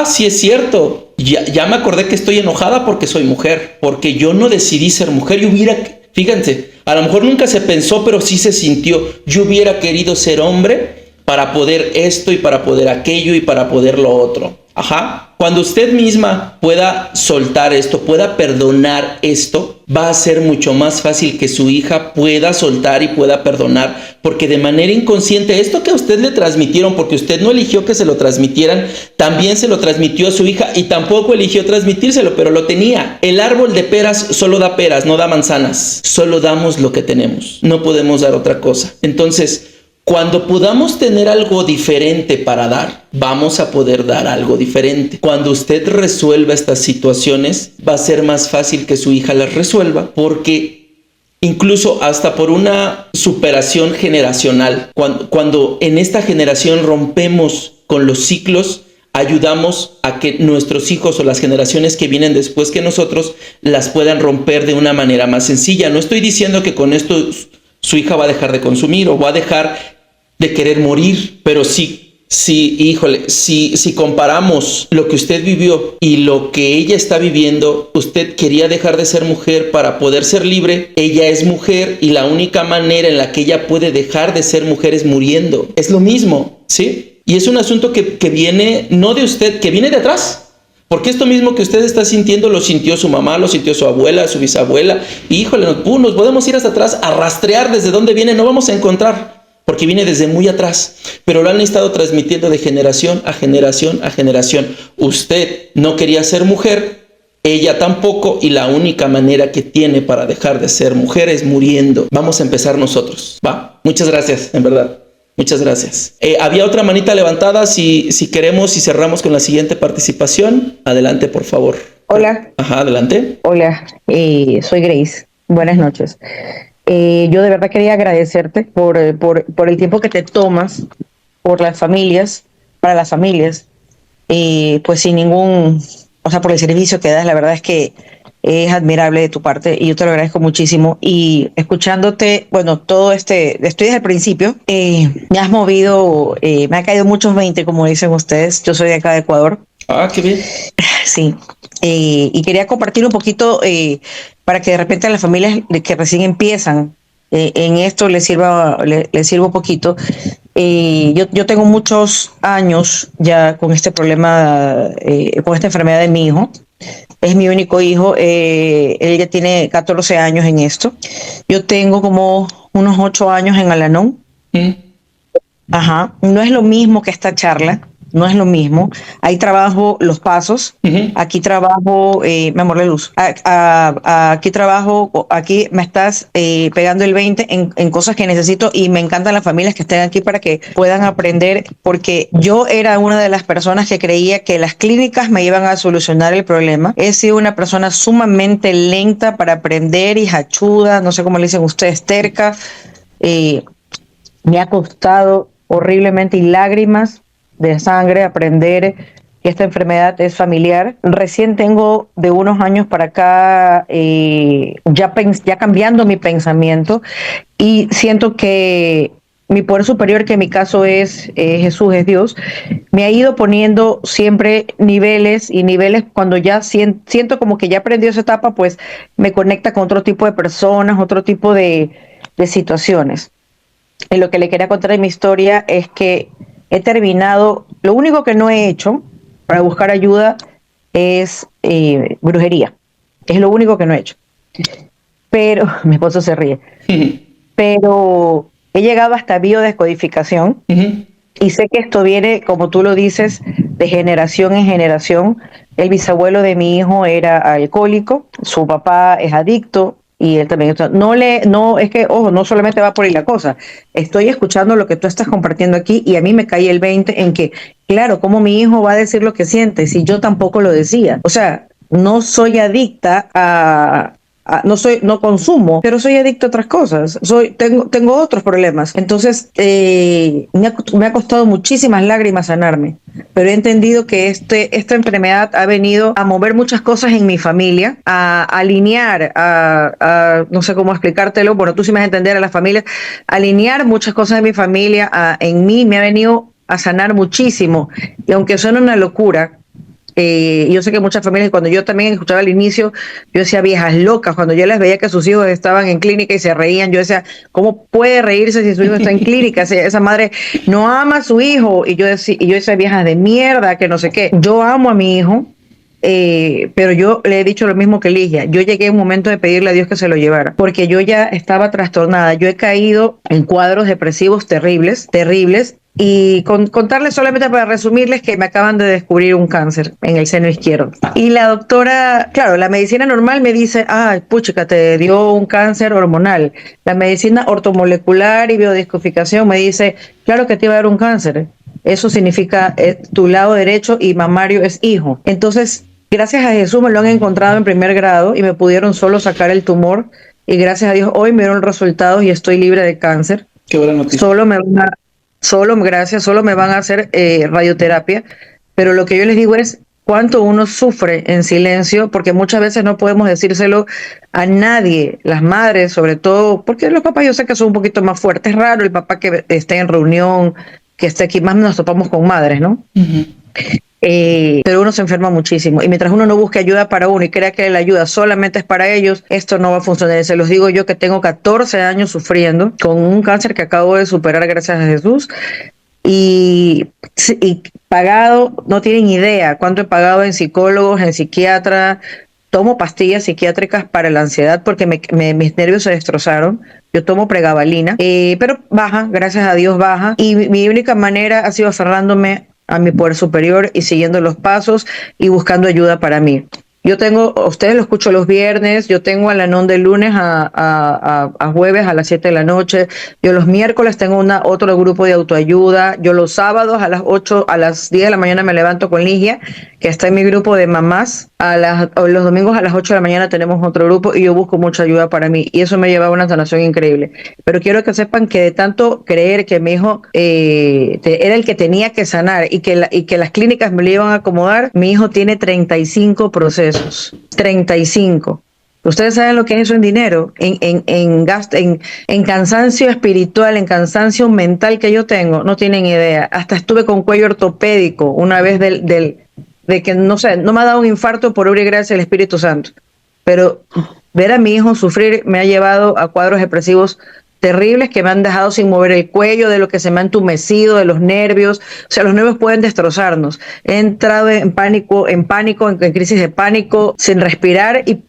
sí es cierto. Ya me acordé que estoy enojada porque soy mujer, porque yo no decidí ser mujer. Fíjense, a lo mejor nunca se pensó, pero sí se sintió. Yo hubiera querido ser hombre para poder esto y para poder aquello y para poder lo otro. Cuando usted misma pueda soltar esto, pueda perdonar esto, va a ser mucho más fácil que su hija pueda soltar y pueda perdonar, porque de manera inconsciente esto que a usted le transmitieron, porque usted no eligió que se lo transmitieran, también se lo transmitió a su hija y tampoco eligió transmitírselo, pero lo tenía. El árbol de peras solo da peras, no da manzanas. Solo damos lo que tenemos, no podemos dar otra cosa. Entonces, cuando podamos tener algo diferente para dar, vamos a poder dar algo diferente. Cuando usted resuelva estas situaciones, va a ser más fácil que su hija las resuelva, porque incluso hasta por una superación generacional, cuando en esta generación rompemos con los ciclos, ayudamos a que nuestros hijos o las generaciones que vienen después que nosotros las puedan romper de una manera más sencilla. No estoy diciendo que con esto su hija va a dejar de consumir o va a dejar de querer morir, pero si comparamos lo que usted vivió y lo que ella está viviendo, usted quería dejar de ser mujer para poder ser libre, ella es mujer y la única manera en la que ella puede dejar de ser mujer es muriendo. Es lo mismo, ¿sí? Y es un asunto que viene no de usted, que viene de atrás. Porque esto mismo que usted está sintiendo lo sintió su mamá, lo sintió su abuela, su bisabuela. Y nos podemos ir hasta atrás a rastrear desde dónde viene, no vamos a encontrar. Porque viene desde muy atrás, pero lo han estado transmitiendo de generación a generación a generación. Usted no quería ser mujer, ella tampoco, y la única manera que tiene para dejar de ser mujer es muriendo. Vamos a empezar nosotros, ¿va? Muchas gracias, en verdad. Muchas gracias. Había otra manita levantada, si queremos y cerramos con la siguiente participación. Adelante, por favor. Hola. Adelante. Hola, soy Grace. Buenas noches. Yo de verdad quería agradecerte por el tiempo que te tomas por las familias, para las familias, pues sin por el servicio que das. La verdad es que es admirable de tu parte y yo te lo agradezco muchísimo. Y escuchándote, todo estoy desde el principio, me has movido, me ha caído muchos 20, como dicen ustedes. Yo soy de acá de Ecuador. Qué bien. Sí, y quería compartir un poquito para que de repente a las familias que recién empiezan en esto les sirva un poquito. Yo tengo muchos años ya con este problema, con esta enfermedad de mi hijo. Es mi único hijo, él ya tiene 14 años en esto. Yo tengo como unos 8 años en Al-Anon. No es lo mismo que esta charla. No es lo mismo. Ahí trabajo los pasos. Aquí trabajo, mi amor, la luz. Aquí trabajo, aquí me estás pegando el 20 en cosas que necesito, y me encantan las familias que estén aquí para que puedan aprender, porque yo era una de las personas que creía que las clínicas me iban a solucionar el problema. He sido una persona sumamente lenta para aprender y hachuda, no sé cómo le dicen ustedes, terca. Me ha costado horriblemente y lágrimas de sangre aprender que esta enfermedad es familiar. Recién tengo de unos años para acá ya cambiando mi pensamiento, y siento que mi poder superior, que en mi caso es Jesús, es Dios, me ha ido poniendo siempre niveles, y niveles cuando ya siento como que ya aprendí esa etapa, pues me conecta con otro tipo de personas, otro tipo de situaciones. Y lo que le quería contar de mi historia es que he terminado, lo único que no he hecho para buscar ayuda es brujería. Es lo único que no he hecho. Pero, mi esposo se ríe, pero he llegado hasta biodescodificación, y sé que esto viene, como tú lo dices, de generación en generación. El bisabuelo de mi hijo era alcohólico, su papá es adicto, y él también. Es que, ojo, no solamente va por ahí la cosa. Estoy escuchando lo que tú estás compartiendo aquí, y a mí me cae el 20 en que, claro, ¿cómo mi hijo va a decir lo que siente si yo tampoco lo decía? O sea, no soy adicta a no consumo, pero soy adicto a otras cosas. Tengo otros problemas. Entonces, me ha costado muchísimas lágrimas sanarme, pero he entendido que esta enfermedad ha venido a mover muchas cosas en mi familia, a alinear, no sé cómo explicártelo, bueno, tú sí me vas a entender, a las familias, alinear muchas cosas de mi familia, en mí me ha venido a sanar muchísimo. Y aunque suena una locura, yo sé que muchas familias, cuando yo también escuchaba al inicio, yo decía viejas locas, cuando yo les veía que sus hijos estaban en clínica y se reían, yo decía, ¿cómo puede reírse si su hijo está en clínica? Esa madre no ama a su hijo, y yo decía viejas de mierda, que no sé qué. Yo amo a mi hijo, pero yo le he dicho lo mismo que Ligia. Yo llegué a un momento de pedirle a Dios que se lo llevara, porque yo ya estaba trastornada. Yo he caído en cuadros depresivos terribles, y contarles solamente para resumirles que me acaban de descubrir un cáncer en el seno izquierdo. Y la doctora, claro, la medicina normal me dice, puchica, te dio un cáncer hormonal. La medicina ortomolecular y biodescodificación me dice, claro que te iba a dar un cáncer. Eso significa tu lado derecho y mamario es hijo. Entonces, gracias a Jesús me lo han encontrado en primer grado y me pudieron solo sacar el tumor. Y gracias a Dios hoy me dieron resultados y estoy libre de cáncer. Qué buena noticia. Solo me van a hacer radioterapia, pero lo que yo les digo es cuánto uno sufre en silencio, porque muchas veces no podemos decírselo a nadie, las madres sobre todo, porque los papás yo sé que son un poquito más fuertes. Es raro el papá que esté en reunión, que esté aquí, más nos topamos con madres, ¿no? Uh-huh. Pero uno se enferma muchísimo, y mientras uno no busque ayuda para uno y crea que la ayuda solamente es para ellos, esto no va a funcionar. Se los digo yo, que tengo 14 años sufriendo con un cáncer que acabo de superar gracias a Jesús, y pagado, no tienen idea cuánto he pagado en psicólogos, en psiquiatra. Tomo pastillas psiquiátricas para la ansiedad porque mis nervios se destrozaron. Yo tomo pregabalina, pero baja, gracias a Dios baja, y mi única manera ha sido aferrándome a mi poder superior y siguiendo los pasos y buscando ayuda para mí. Yo tengo, a ustedes lo escucho los viernes, yo tengo al Anon de lunes a jueves a las 7 de la noche, yo los miércoles tengo otro grupo de autoayuda, yo los sábados a las 8, a las 10 de la mañana me levanto con Ligia, que está en mi grupo de mamás, los domingos a las 8 de la mañana tenemos otro grupo y yo busco mucha ayuda para mí, y eso me lleva a una sanación increíble. Pero quiero que sepan que de tanto creer que mi hijo era el que tenía que sanar y que las clínicas me lo iban a acomodar, mi hijo tiene 35 procesos. 35. Ustedes saben lo que es eso en dinero, en gasto, en cansancio espiritual, en cansancio mental que yo tengo, no tienen idea. Hasta estuve con cuello ortopédico una vez de que, no sé, no me ha dado un infarto por obra y gracia del Espíritu Santo. Pero ver a mi hijo sufrir me ha llevado a cuadros depresivos terribles que me han dejado sin mover el cuello, de lo que se me ha entumecido, de los nervios. O sea, los nervios pueden destrozarnos. He entrado en pánico, en crisis de pánico, sin respirar, y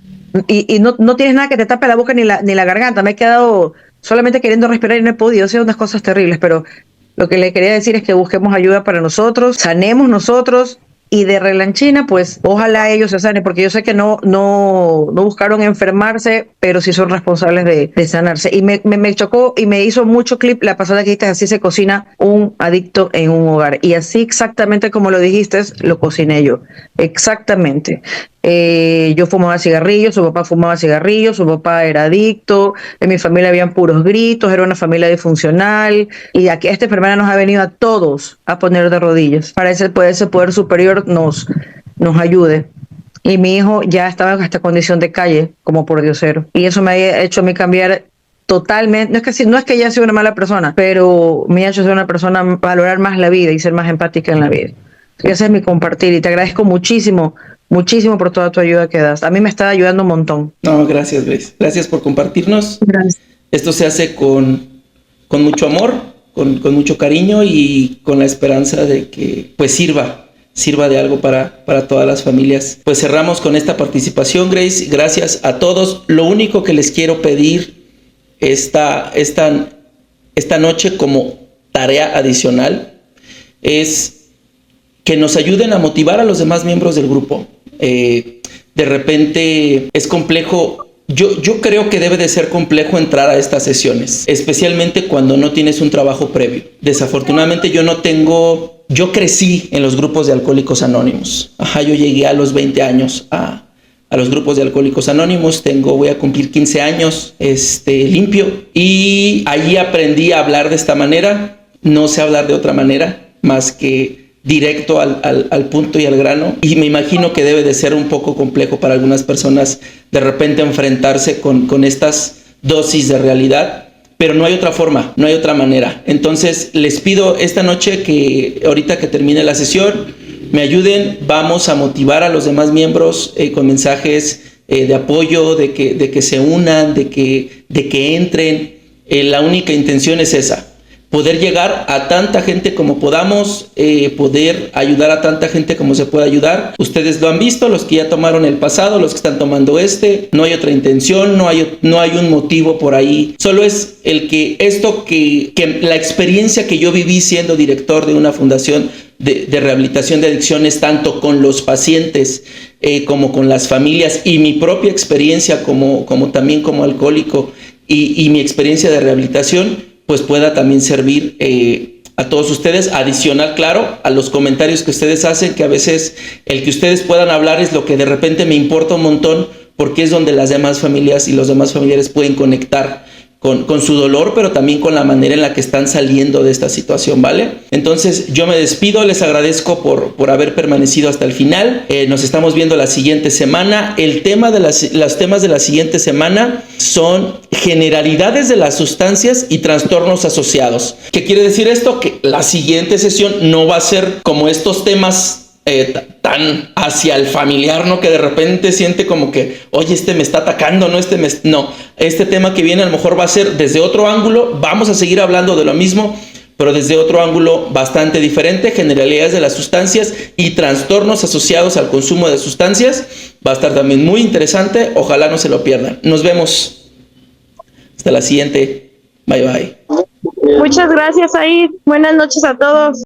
no tienes nada que te tape la boca ni la garganta. Me he quedado solamente queriendo respirar y no he podido. O sea, unas cosas terribles, pero lo que le quería decir es que busquemos ayuda para nosotros, sanemos nosotros. Y de relanchina, pues ojalá ellos se sanen, porque yo sé que no buscaron enfermarse, pero sí son responsables de sanarse. Y me chocó y me hizo mucho clip la pasada que dijiste, así se cocina un adicto en un hogar. Y así exactamente como lo dijiste, lo cociné yo. Exactamente. Yo fumaba cigarrillos, su papá fumaba cigarrillos, su papá era adicto, en mi familia habían puros gritos, era una familia disfuncional, y aquí esta enfermedad nos ha venido a todos a poner de rodillas para ese poder superior nos ayude. Y mi hijo ya estaba en esta condición de calle, como por diosero, y eso me ha hecho a mí cambiar totalmente. No es que ella sea una mala persona, pero me ha hecho ser una persona, valorar más la vida y ser más empática en la vida. Ese es mi compartir, y te agradezco muchísimo por toda tu ayuda que das. A mí me está ayudando un montón. No, gracias, Grace. Gracias por compartirnos. Gracias. Esto se hace con mucho amor, con mucho cariño, y con la esperanza de que pues sirva de algo para todas las familias. Pues cerramos con esta participación, Grace. Gracias a todos. Lo único que les quiero pedir esta noche como tarea adicional es que nos ayuden a motivar a los demás miembros del grupo. De repente es complejo. Yo creo que debe de ser complejo entrar a estas sesiones, especialmente cuando no tienes un trabajo previo. Desafortunadamente yo crecí en los grupos de Alcohólicos Anónimos. Yo llegué a los 20 años a a los grupos de Alcohólicos Anónimos. Voy a cumplir 15 años limpio, y allí aprendí a hablar de esta manera. No sé hablar de otra manera más que directo al punto y al grano, y me imagino que debe de ser un poco complejo para algunas personas de repente enfrentarse con estas dosis de realidad, pero no hay otra forma, no hay otra manera. Entonces les pido esta noche que ahorita que termine la sesión me ayuden. Vamos a motivar a los demás miembros con mensajes de apoyo, de que se unan, de que entren. La única intención es esa: poder llegar a tanta gente como podamos, poder ayudar a tanta gente como se pueda ayudar. Ustedes lo han visto, los que ya tomaron el pasado, los que están tomando no hay otra intención, no hay un motivo por ahí. Solo es que la experiencia que yo viví siendo director de una fundación de rehabilitación de adicciones, tanto con los pacientes como con las familias, y mi propia experiencia como también como alcohólico, y mi experiencia de rehabilitación, pues pueda también servir a todos ustedes. Adicional, claro, a los comentarios que ustedes hacen, que a veces el que ustedes puedan hablar es lo que de repente me importa un montón, porque es donde las demás familias y los demás familiares pueden conectar con su dolor, pero también con la manera en la que están saliendo de esta situación, ¿vale? Entonces yo me despido, les agradezco por haber permanecido hasta el final. Nos estamos viendo la siguiente semana. Los temas de la siguiente semana son generalidades de las sustancias y trastornos asociados. ¿Qué quiere decir esto? Que la siguiente sesión no va a ser como estos temas tan hacia el familiar, ¿no? Que de repente siente como que, oye, me está atacando, ¿no? No, este tema que viene a lo mejor va a ser desde otro ángulo. Vamos a seguir hablando de lo mismo, pero desde otro ángulo bastante diferente. Generalidades de las sustancias y trastornos asociados al consumo de sustancias. Va a estar también muy interesante. Ojalá no se lo pierdan. Nos vemos. Hasta la siguiente. Bye, bye. Muchas gracias, Aid. Buenas noches a todos.